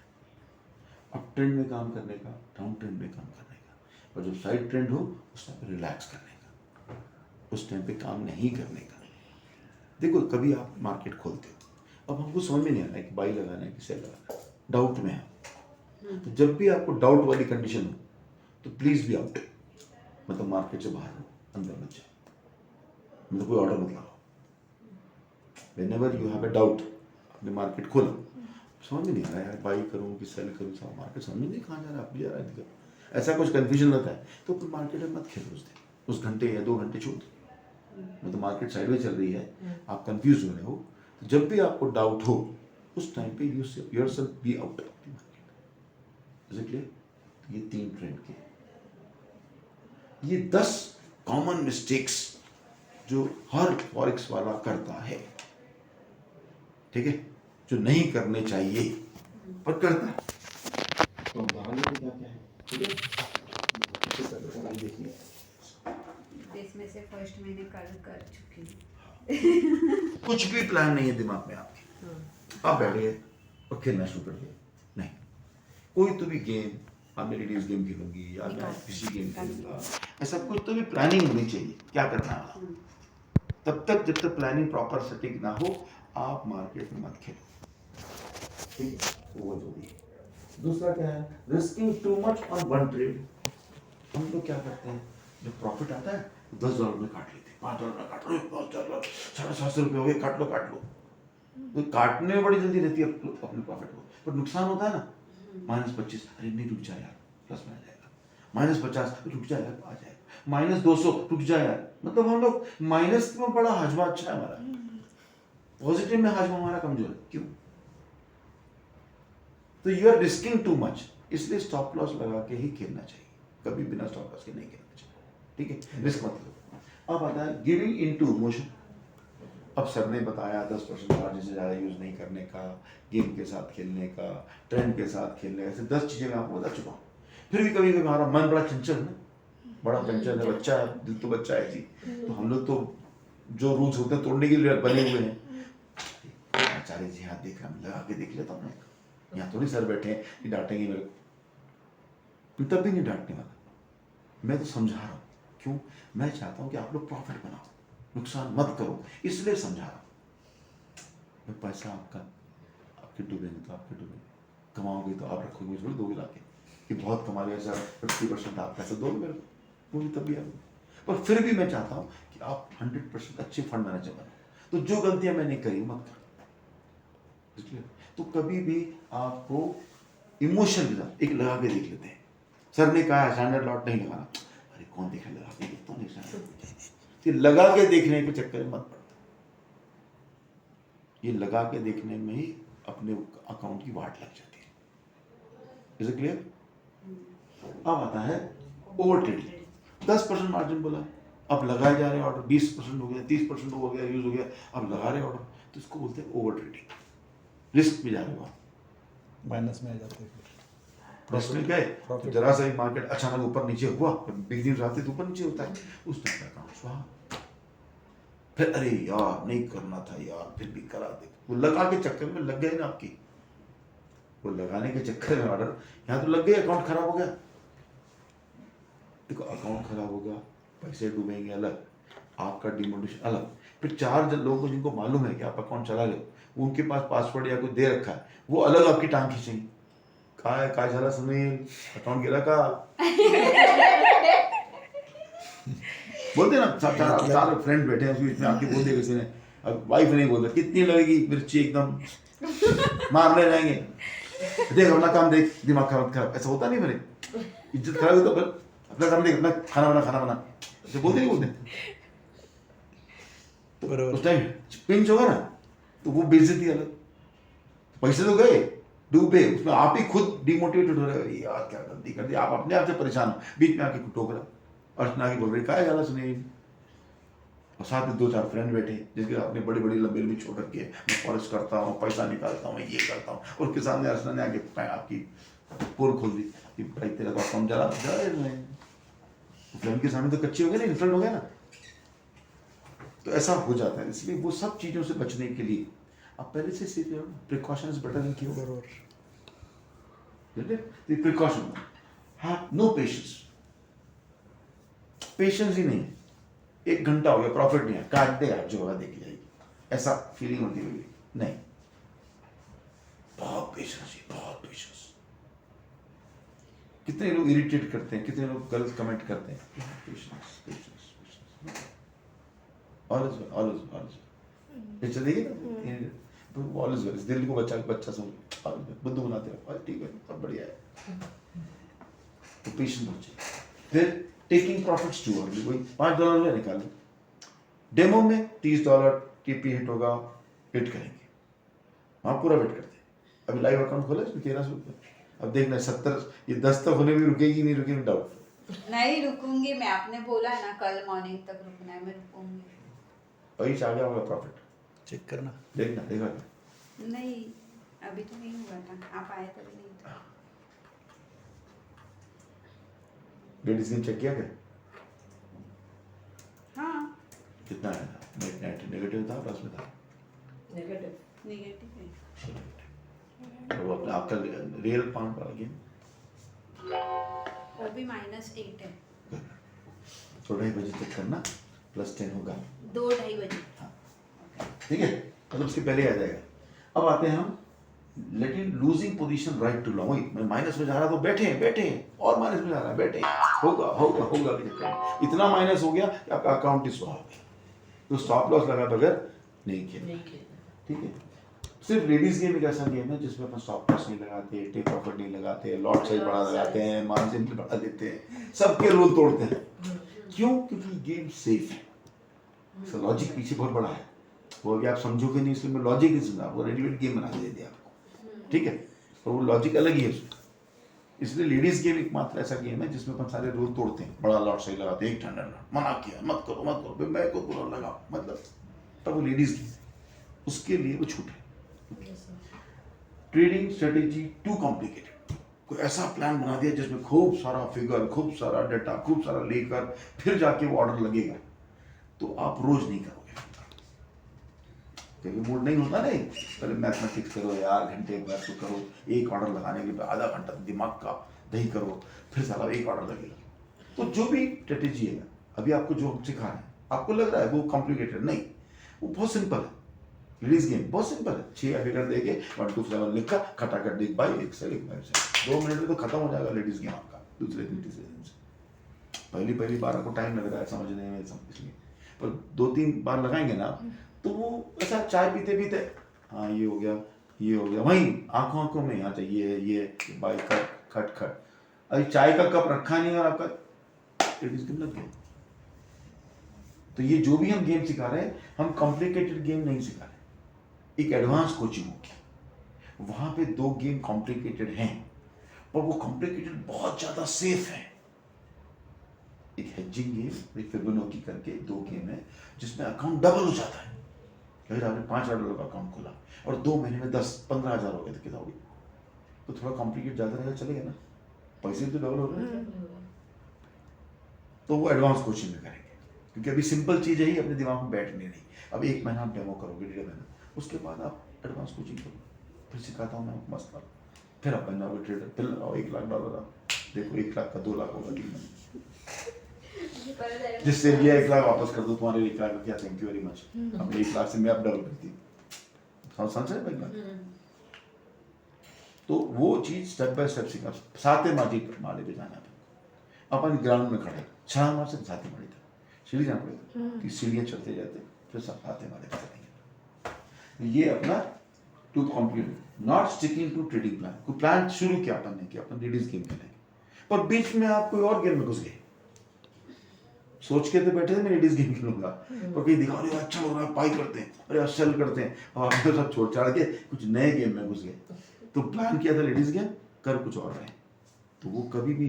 अप ट्रेंड में काम करने का, डाउन ट्रेंड में काम करने का, और जब साइड ट्रेंड हो उस टाइम पे रिलैक्स करने का, उस टाइम पे काम नहीं करने का। देखो कभी आप मार्केट खोलते हो, अब हमको समझ में नहीं आ रहा है कि बाई लगाना है कि सेल लगाना है, डाउट में है। तो जब भी आपको डाउट वाली कंडीशन हो तो प्लीज बी आउट, मतलब मार्केट से बाहर हो, अंदर मत जाओ, मतलब कोई ऑर्डर मत लगाओ। Whenever you have a doubt, आपने मार्केट खोला, समझ में नहीं आ रहा है यार बाई करूँ कि सेल करूँ, सब मार्केट समझ में नहीं कहाँ जा रहा है, आप भी जा रहा है दिक्कत, ऐसा कुछ कंफ्यूजन रहता है, तो फिर मार्केट में मत खेलो उस दिन, उस घंटे या 2 घंटे छोड़ दो। मतलब मार्केट साइडवेज चल रही है, आप कंफ्यूज हो रहे हो, तो जब भी आपको डाउट हो उस टाइम पे yourself be out of the market. Is it clear? ये 3 ट्रेंड के, ये 10 कॉमन मिस्टेक्स जो हर फॉरेक्स वाला करता है, ठीक है, जो नहीं करने चाहिए पर करता है। तो उदाहरण क्या क्या है, ठीक है। देखिए इसमें से फर्स्ट मैंने कर चुकी हूँ। कुछ भी प्लान नहीं है दिमाग में आपके, आप बैठ गए और खेलना शुरू कर दिया, नहीं कोई तो भी गेम, आप मेरी लेडीज गेम खेलूंगी या मैं किसी गेम खेलूंगा, ऐसा कुछ तो भी प्लानिंग होनी चाहिए क्या करना है। तब तक जब तक प्लानिंग प्रॉपर सेटिंग ना हो आप मार्केट में मत खेलो, ठीक है, तो वो जरूरी है। दूसरा क्या है, risking too much on one trade. हम लोग क्या करते हैं, जब प्रॉफिट आता है $10 में काट लेते हैं, $5 में काट लो, $5, $750 हो गए, काट लो। तो काटने में बड़ी जल्दी रहती है अपने प्रॉफिट को, पर नुकसान होता है ना, -25, अरे नहीं रुक जा यार, प्लस में आ जाएगा, -50 रुक जा यार, आ जाएगा, -200 रुक जा यार। मतलब हम लोग माइनस में बड़ा हजमा अच्छा है हमारा, पॉजिटिव में हजमा हमारा कमजोर है, क्यों? तो you are risking too much, इसलिए स्टॉप लॉस लगा के ही खेलना चाहिए, कभी बिना स्टॉप लॉस के नहीं खेलना चाहिए, ठीक है, रिस्क मत लो। अब आता है गिविंग इनटू इमोशन। अब सर ने बताया 10% मार्जिन से ज़्यादा यूज़ नहीं करने का, गेम के साथ खेलने का, ट्रेंड के साथ खेलने का, ऐसे 10 चीज़ें मैं आपको बता चुका हूँ। फिर भी कभी कभी हमारा मन बड़ा चंचल है ना, बड़ा चंचल है, बच्चा है, दिल तो बच्चा है जी, तो हम लोग तो जो रूल्स होते हैं तोड़ने के लिए बने हुए हैं। आचार्य जी हाथ देख रहा, लगा के देख लेता हूँ, यहाँ थोड़ी सर बैठे हैं कि डांटेंगे मेरे को, तब भी नहीं डांटने वाला, मैं तो समझा रहा हूँ। क्यों? मैं चाहता हूँ कि आप लोग प्रॉफिट बनाओ, नुकसान मत करो, इसलिए समझा रहा हूँ। पैसा आपका, आपके डूबेंगे तो आपके डूबेंगे, कमाओगे तो आप रखोगे, मुझे थोड़ी दोगे लाके कि बहुत कमा लिया सर, 50% आप पैसा दोगे मेरे को, मुझे तब भी आएगा। पर फिर भी मैं चाहता हूँ कि आप 100% अच्छे फंड मैनेजर बनो, तो जो गलतियाँ मैंने करी मत करो, इसलिए तो कभी भी आपको इमोशन के साथ एक लगा के देख लेते हैं। सर ने कहा स्टैंडर्ड लॉट नहीं लगाना, अरे कौन देखा लगा के, देखता हूँ नहीं, लगा के देखने के चक्कर में मत पड़ो, ये लगा के देखने में ही अपने अकाउंट की वाट लग जाती है। Is it clear? अब आता है ओवर ट्रेडिंग। 10% मार्जिन बोला, अब लगाए जा रहे हैं ऑर्डर, 20% हो गया, 30% हो गया, यूज हो गया, अब लगा रहे ऑर्डर, तो इसको बोलते हैं ओवर ट्रेडिंग, रिस्क में जा रहे हो आप, माइनस में आ जाते हैं। रिस्क में गए तो जरा सा ही मार्केट अचानक ऊपर नीचे हुआ, बिग न्यूज आते तो ऊपर नीचे होता है, उस टाइम का अकाउंट स्वाहा। फिर अरे यार नहीं करना था यार, फिर भी करा दे, वो लगा के चक्कर में लग गए ना आपकी, वो लगाने के चक्कर में ऑर्डर यहाँ तो लग गया, अकाउंट खराब हो गया। देखो अकाउंट खराब हो गया, पैसे डूबेंगे अलग, आपका डिमोटिवेशन अलग। फिर 4 लोगों जिनको मालूम है कि आप अकाउंट चला रहे हो, उनके पास पासवर्ड या कुछ दे रखा है, वो अलग आपकी टांग खींचेंगे। काय झाला सुनील, अकाउंट गेला का? बोलते ना, 4 फ्रेंड बैठे हैं, उसमें आके बोल दिया किसी ने, अब वाइफ नहीं बोल रहा कितनी लगेगी मिर्ची, एकदम मारने जाएंगे, देख अपना काम देख, दिमाग खराब। ऐसा होता नहीं मेरे, इज्जत खराब होता, पर अपना काम देख, अपना खाना बना, ऐसे बोलते नहीं बोलते। तो उस टाइम पिंच होगा ना, तो वो बेइज्जती अलग, पैसे तो गए डूबे, उसमें आप ही खुद डिमोटिवेटेड हो रहे हो, यार क्या गलती कर दी, आप अपने आप से परेशान हो, बीच में आके टोक रहा, अर्चना आके बोल रही क्या ज़्यादा सुनिए, और साथ में 2-4 फ्रेंड बैठे जिसके अपने बड़ी लंबी लंबी छोड़ रखी है, मैं फॉरेस्ट करता हूँ, पैसा निकालता हूँ, ये करता हूँ, और उसके सामने अर्चना ने आके आपकी पोल खोल दी कि भाई तेरा तो अकाउंट जला फ्रेंड के सामने तो कच्चे हो गए ना, इन्फ्रेंड हो गया ना। तो ऐसा हो जाता है, इसलिए वो सब चीज़ों से बचने के लिए आप पहले से सीख रहे हो, precautions better than cure. The precaution, have no patience, patience ही नहीं है। 1 घंटा हो गया, प्रॉफिट नहीं है, काट दे आज जो होगा देखी जाएगी, ऐसा फीलिंग होती है नहीं। बहुत पेशेंस है, बहुत पेशेंस। कितने लोग इरिटेट करते हैं, कितने लोग गलत कमेंट करते हैं, patience patience patience, always picture देखिए ना, ऑलवेज वेल, दिल को बच्चा समझ, बुद्धू बनाते हैं, ठीक है सब बढ़िया है, तो पेशेंस होना चाहिए। फिर टेकिंग प्रॉफिट्स टू अर्ली, कोई $5 ले निकालें, डेमो में $30 टीपी हिट होगा, हिट करेंगे, वहाँ पूरा वेट करते हैं। अभी लाइव अकाउंट खोला इसमें 1300 रुपये, अब देखना 70, ये 10 तक होने भी रुकेगी नहीं रुकेगी, डाउट नहीं रुकूंगी मैं, आपने बोला ना कल मॉर्निंग तक रुकना है, मैं रुकूंगी। वही आ गया होगा प्रॉफिट, चेक करना, देखना देखा नहीं अभी तो नहीं हुआ था, आप आए तभी नहीं था। लेडीज गेम चेक किया क्या? हाँ कितना आया था? नेट नेगेटिव था, प्लस में था नेगेटिव नेगेटिव है, वो अपना आपका रियल पाउंड वाला गेम अभी -8 है, तो 2:30 बजे चेक करना, +10 होगा 2-2:30 बजे। हाँ ठीक है, मतलब उसके पहले आ जाएगा। अब आते हैं हम लेकिन losing position right to long, मैं माइनस में जा रहा तो बैठे और माइनस में जा रहा है, बैठे होगा इतना माइनस हो गया कि आपका अकाउंट ही स्वाहा हो गया, तो स्टॉप लॉस लगा बगैर नहीं खेलना, ठीक है। सिर्फ लेडीज गेम एक ऐसा गेम है जिसमें अपन स्टॉप लॉस नहीं लगाते, टेक प्रॉफिट नहीं लगाते, लॉट साइज बढ़ा लगाते हैं, मार्जिन बढ़ा देते हैं, सबके रूल तोड़ते हैं। क्यों? क्योंकि गेम सेफ है, इसका लॉजिक पीछे बहुत बड़ा है, वो अभी आप समझोगे नहीं, इसलिए मैं लॉजिक नहीं समझा, वो रेडीमेड गेम बना दे दिया आपको, ठीक है, और वो लॉजिक अलग ही है उसमें। इसलिए लेडीज गेम एकमात्र ऐसा गेम है जिसमें अपन सारे रूल तोड़ते हैं, बड़ा लॉट सही लगाते हैं, 1 टन मना किया मत करो, मैं को बुरा लगा, मतलब तब वो लेडीज गेम, उसके लिए वो छूट है। ट्रेडिंग स्ट्रेटेजी टू कॉम्प्लिकेटेड, कोई ऐसा प्लान बना दिया जिसमें खूब सारा फिगर, खूब सारा डाटा, खूब सारा लेकर फिर जाके वो ऑर्डर लगेगा, तो आप रोज नहीं करोगे, क्योंकि मूड नहीं होता नहीं, पहले मैथमेटिक्स करो यार, घंटे भर तो करो, एक ऑर्डर लगाने के लिए आधा घंटा दिमाग का दही करो, फिर सारा एक ऑर्डर लगेगा। तो जो भी स्ट्रेटेजी है अभी आपको जो हम सिखा रहे हैं, आपको लग रहा है वो कॉम्प्लिकेटेड नहीं, वो बहुत सिंपल है। लेडीज गेम बहुत सिंपल है, 6 फिगर देके 1 2 7 लिखा, खटाखट देख भाई, एक से 2 मिनट में तो खत्म हो जाएगा लेडीज गेम आपका, दूसरे दिन तीसरे दिन से। पहली बार आपको टाइम लग रहा है समझने में, इसलिए पर 2-3 बार लगाएंगे ना, तो वो ऐसा चाय पीते पीते हाँ ये हो गया, वहीं आंखों में यहाँ चाहिए ये भाई खट अभी चाय का कप रखा नहीं और आपका लेडीज गेम लग गया। तो ये जो भी हम गेम सिखा रहे हैं, हम कॉम्प्लिकेटेड गेम नहीं सिखा रहे, एक एडवांस कोचिंग होगी, वहां पे 2 गेम कॉम्प्लिकेटेड हैं, पर वो कॉम्प्लिकेटेड बहुत ज्यादा सेफ है। एक हेजिंग गेम, एक फिबोनाची करके 2 गेम है जिसमें अकाउंट डबल हो जाता है। अगर आपने $5,000 का अकाउंट खोला और 2 महीने में 10-15 हज़ार हो गए तो कितना होगी? तो थोड़ा कॉम्प्लिकेट ज्यादा रहेगा, चलेगा ना, पैसे तो डबल हो रहे हैं। तो वो एडवांस कोचिंग में करेंगे, क्योंकि अभी सिंपल चीज़ है ही अपने दिमाग में बैठ नहीं रही। अब 1 महीना आप डेमो करोगे, 1.5 महीना, उसके बाद आप एडवांस कोचिंग करो, फिर सिखाता हूँ मैं आपको मस्त वाला, फिर आप बनना वो ट्रेडर, फिर लगाओ $1 लाख आप, देखो 1 लाख का 2 लाख होगा डील में, जिससे लिया 1 लाख वापस कर दो, तुम्हारे 1 लाख क्या, थैंक यू वेरी मच, अपने 1 लाख से मैं अब डबल करती हूँ, समझ रहे हैं भाई। तो वो चीज स्टेप बाय स्टेप सीखा, 7वें माले पे जाना है, अपन ग्राउंड में खड़े छलांग मार से 7वें माले तक सीढ़ी जाना पड़ेगा, कि सीढ़ियाँ चढ़ते जाते फिर 7वें माले पे चलेंगे। ये अपना to complete, not sticking to trading plan, कोई प्लान शुरू किया अपन ने, किया अपन लेडीज गेम खेलेंगे, पर बीच में आप कोई और गेम में घुस गए, सोच के तो बैठे थे मैं लेडीज गेम खेलूंगा, और कहीं दिखा रहे अच्छा हो रहा है, पाई करते हैं, अरे असल करते हैं, और आपने सब छोड़ छाड़ के कुछ नए गेम में घुस गए। तो प्लान किया था लेडीज गेम, कर कुछ और रहे, तो वो कभी भी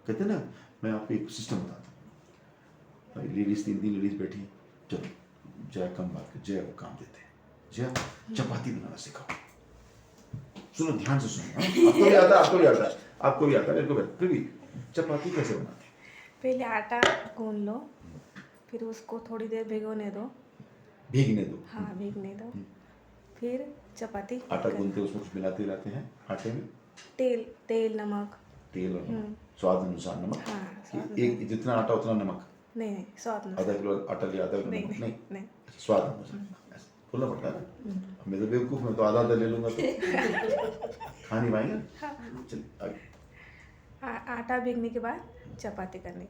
कहते ना, मैं आपको एक सिस्टम बताता हूँ, लेडीज 3 लेडीज बैठी, चलो जय कम बात कर, जय को काम देते हैं, जय चपाती बनाना सिखाओ, सुनो ध्यान से सुनो, आपको भी आता है, आपको भी आता है, आपको भी आता है, मेरे को फिर भी चपाती कैसे बनाते हैं? पहले आटा गूंद लो, फिर उसको थोड़ी देर भिगोने दो, भीगने दो, हाँ भीगने दो, फिर चपाती आटा गूंदते उसमें कुछ मिलाते रहते हैं आटे में, तेल नमक, तेल और नमक, स्वाद अनुसार नमक, हाँ, स्वाद कि एक जितना आटा उतना नमक, नहीं स्वाद आधा अनुसार, किलो आटा लिया आधा किलो नहीं नमक, नहीं नहीं स्वाद अनुसार ऐसा बोलना पड़ता है ना, मैं तो बेवकूफ़, मैं तो आधा ले लूंगा तो खा नहीं पाएंगे। चलिए आगे, आटा भीगने के बाद चपाती करनी,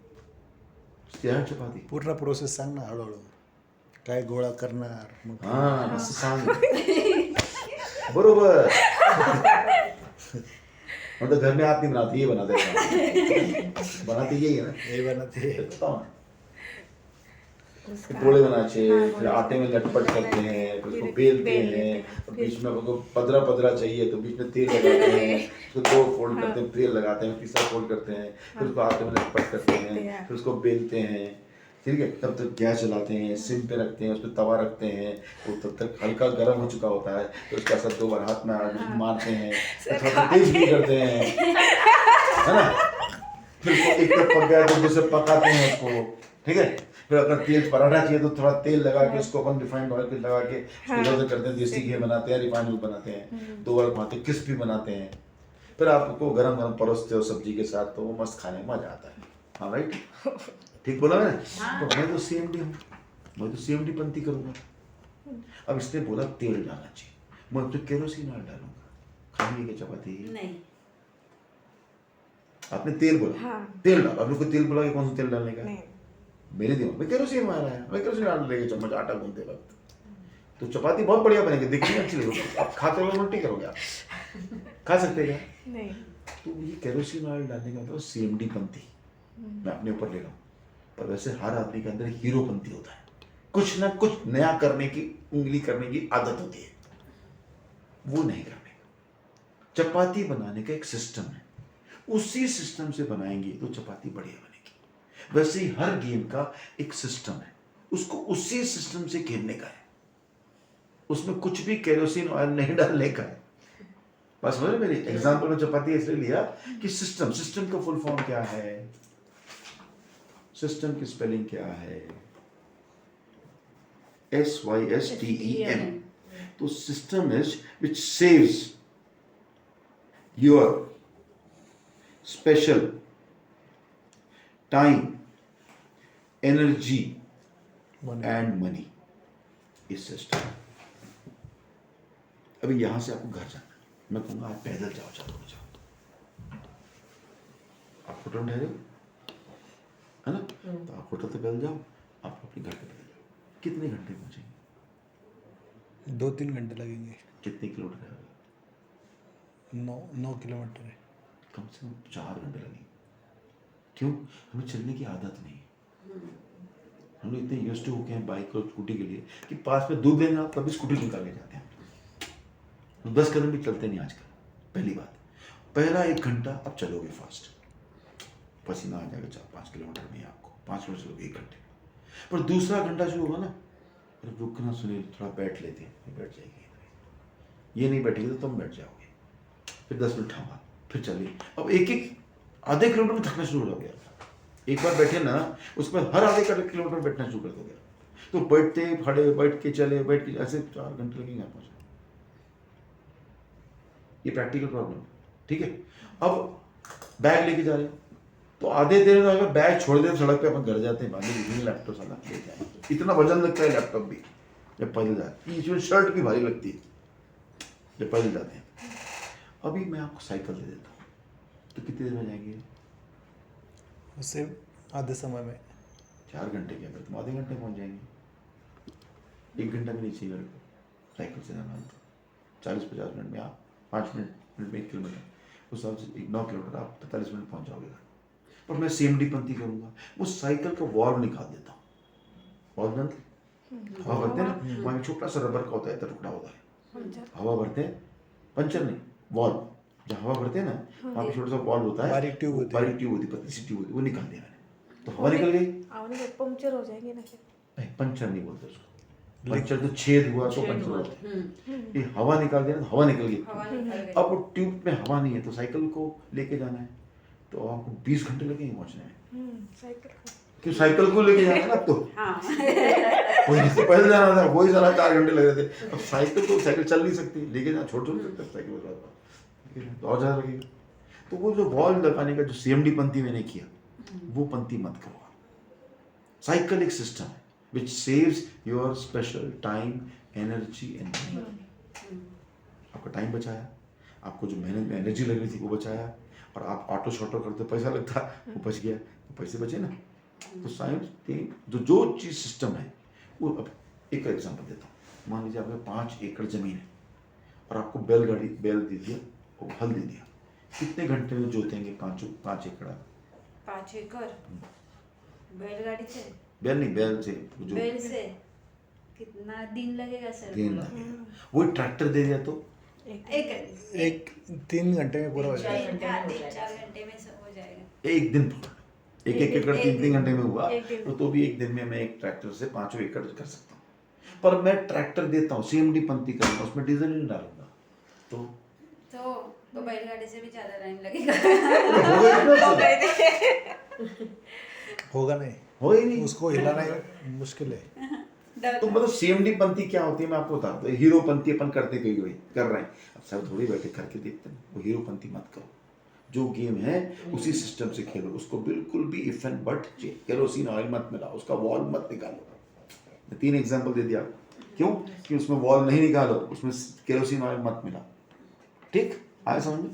क्या है चपाती? पूर्ण प्रोसेस सांग ना हळूहळू, काय गोळा करणार मग हाँ असं सांग, बरोबर, मतलब घर में आप नहीं बनाते, ये बनाते हैं, बनाते यही है ना, हे बनाते बताओ ना, उसका पोले बनाना चाहिए, हाँ, फिर गोले आटे में लटपट करते हैं, फिर उसको बेलते हैं, और बीच में आपको पदरा चाहिए तो बीच में तेल लगाते हैं, फिर 2 फोल्ड करते हैं, तेल लगाते हैं, तीसरा फोल्ड करते हैं, फिर उसको आटे में लटपट करते हैं, फिर उसको बेलते हैं, ठीक है, तब तक गैस जलाते हैं, सिम पे रखते हैं, उस पर तवा रखते हैं, वो तब तक हल्का गर्म हो चुका होता है, तो उसका सब 2 बार हाथ में मारते हैं, फिर थोड़ा तेज भी करते हैं, है ना, फिर उसको एक तरफ पक गया तो दूसरे पकाते हैं उसको, ठीक है, फिर अगर तेल पराठा चाहिए तो थोड़ा तेल लगा के उसको अपन रिफाइंड ऑयल पे लगा के इधर करते हैं, देसी घी बनाते हैं, रिफाइंड ऑयल बनाते हैं, 2 बार बनाते हैं, क्रिस्पी बनाते हैं, फिर आपको गरम गरम परोसते हो सब्जी के साथ, तो वो मस्त खाने में मजा आता है। हाँ राइट, ठीक बोला मैंने? तो मैं तो CMD हूँ, मैं तो CMD पंथी करूँगा। अब इसने बोला तेल डालना चाहिए, मैं तो केरोसिन ऑयल डालूंगा, खानी है क्या चपाती? नहीं, आपने तेल बोला, हाँ। तेल डाल, आप लोग को तेल बोला कि कौन सा तेल डालने का? नहीं मेरे दिमाग में केरोसिन आ रहा है, मैं केरोसिन डाल लेंगे चम्मच आटा गूंदते वक्त, तो चपाती बहुत बढ़िया बनेगी, दिखने में अच्छी लगेगी, आप खाते हुए उल्टी करोगे, आप खा सकते हैं क्या? नहीं तो ये केरोसिन ऑयल डालने का मतलब CMD पंथी मैं अपने ऊपर ले रहा हूँ, पर वैसे हर आदमी के अंदर हीरो पंथी होता है, कुछ ना कुछ नया करने की, उंगली करने की आदत होती है, वो नहीं करने का। चपाती बनाने का एक सिस्टम है, उसी सिस्टम से बनाएंगे तो चपाती बढ़िया बनेगी। वैसे ही हर गेम का एक सिस्टम है, उसको उसी सिस्टम से खेलने का है, उसमें कुछ भी केरोसिन ऑयल नहीं डालने का है। बस समझ रहे, मेरी एग्जांपल में चपाती इसलिए लिया कि सिस्टम का फुल फॉर्म क्या है, सिस्टम की स्पेलिंग क्या है, SYSTEM। तो system is which saves your special time, energy and money, इस सिस्टम। अभी यहां से आपको घर जाना, मैं कहूंगा आप पैदल जाओ, चलो जाओ, आप होटल में ठहरे हो, है ना, तो आप होटल से पैदल जाओ, आप अपने घर पे पैदल जाओ, कितने घंटे पहुंचेंगे? 2-3 घंटे लगेंगे। कितने किलोमीटर है? 9 किलोमीटर है। कम से कम 4 घंटे लगेंगे। क्यों? हमें चलने की आदत नहीं है, हम लोग इतने यूज्ड टू हो गए हैं बाइक और स्कूटी के लिए कि पास में दूध लेना आप तभी स्कूटी निकाल के जाते हैं, तो 10 कदम भी चलते नहीं आजकल। पहली बात, पहला 1 घंटा आप चलोगे फास्ट, पसीना आ जाएगा 4-5 किलोमीटर में, आपको 5 किलोमीटर चलोगे 1 घंटे, पर दूसरा घंटा जो होगा ना, अरे रुकना सुनील थोड़ा बैठ लेते हैं, बैठ जाएगी, ये नहीं बैठेगी तो तुम बैठ जाओगे, फिर 10 मिनट थामा, फिर चलिए, अब एक आधे किलोमीटर में थकना शुरू हो गया। एक बार बैठे ना, उसके बाद हर आधे किलोमीटर बैठना शुरू कर दोगे, तो बैठते खड़े, बैठ के चले, बैठ के ऐसे 4 घंटे लगेंगे पहुंचने। ये प्रैक्टिकल प्रॉब्लम। ठीक है। अब बैग लेके जा रहे हैं तो आधे देर में अगर बैग छोड़ दें सड़क पे अपन घर जाते हैं, बाद लैपटॉप साला ले जाए, इतना वजन लगता है लैपटॉप भी जब पैदल जाते हैं, इसमें शर्ट भी भारी लगती है जब पैदल जाते हैं। अभी मैं आपको साइकिल दे देता हूँ तो कितनी देर में जाएंगे? उससे आधे समय में 4 घंटे के अंदर तुम आधे घंटे में पहुँच जाएंगे। 1 घंटा भी नहीं चाहिए गाड़ी को साइकिल से जाना तो 40-50 मिनट में आप 5 मिनट में 1 किलोमीटर, उस हिसाब से 9 किलोमीटर आप 45 मिनट पहुँच जाओगे। पर मैं CMD पंथी करूँगा, वो साइकिल का वॉल्व निकाल देता हूँ, वॉल्व जानते हवा भरते हैं ना, वहाँ छोटा सा रबर का होता है, टुकड़ा होता है, हवा भरते हैं, पंचर नहीं वॉल्व, जब हवा भरते हैं ना वहाँ पे छोटा सा वॉल्व होता है, बारीक ट्यूब होती है, पतली सी ट्यूब होती है, वो निकाल दिया मैंने, तो हवा निकल गई। पंक्चर हो जाएंगे ना फिर। नहीं पंचर नहीं बोलते उसको, पंचर तो छेद हुआ तो पंचर होता है, ये हवा निकाल दिया तो हवा निकल गई। हवा निकल गई। अब वो ट्यूब में हवा नहीं है तो साइकिल को लेके जाना है तो आपको 20 घंटे लगेंगे पहुंचने में, साइकिल क्यों साइकिल को लेके जाना है ना। अब तो हाँ वही जिससे पैदल जाना था वही साला 4 घंटे लग रहे थे, अब साइकिल तो साइकिल चल नहीं सकती, लेके जाना छोड़ सकते साइकिल तो और ज़्यादा लगेगा। तो वो जो वॉल लगाने का जो CMD पंथी मैंने किया वो पंथी मत करो। साइकिल एक सिस्टम है which saves your special time, energy and money. आपका टाइम बचाया, आपको जो मेहनत में एनर्जी लग रही थी वो बचाया, और आप ऑटो शॉटो करते पैसा लगता वो बच गया, तो पैसे बचे ना। तो साइंस जो चीज़ सिस्टम है वो, अब एक एग्जांपल देता हूँ। मान लीजिए आपके 5 एकड़ जमीन है और आपको बैल दे दिया और हल दे दिया, कितने घंटे में जोतेंगे 5 एकड़? 5 एकड़ बैलगाड़ी से? बैल से जो बैल से कितना दिन लगेगा सर? दिन लगेगा। वही ट्रैक्टर दे दिया तो एक 3 घंटे में पूरा हो जाएगा। 3-4 घंटे में सब हो जाएगा। एक दिन एक एकड़ 3 घंटे में हुआ तो भी एक दिन में मैं एक ट्रैक्टर से 5 एकड़ कर सकता हूँ। पर मैं ट्रैक्टर देता हूँ, CMD पंथी करूँगा, उसमें डीजल नहीं डालूंगा तो बैलगाड़ी से भी ज्यादा टाइम लगेगा। होगा नहीं, हो ही नहीं, उसको हिलाना ही मुश्किल है। तो मतलब CMD पंथी क्या होती है मैं आपको बताता हूँ। हीरो पंथी अपन करते कहीं वही कर रहे हैं, अब सब थोड़ी बैठे करके देखते हैं। वो हीरो पंथी मत करो, जो गेम है उसी सिस्टम से खेलो, उसको बिल्कुल भी if and but kerosene oil मत मिलाओ, उसका वॉल मत निकालो। 3 एग्जाम्पल दे दिया, क्यों कि उसमें वॉल नहीं निकालो, उसमें केरोसिन ऑयल मत मिलाओ। ठीक आया समझ में?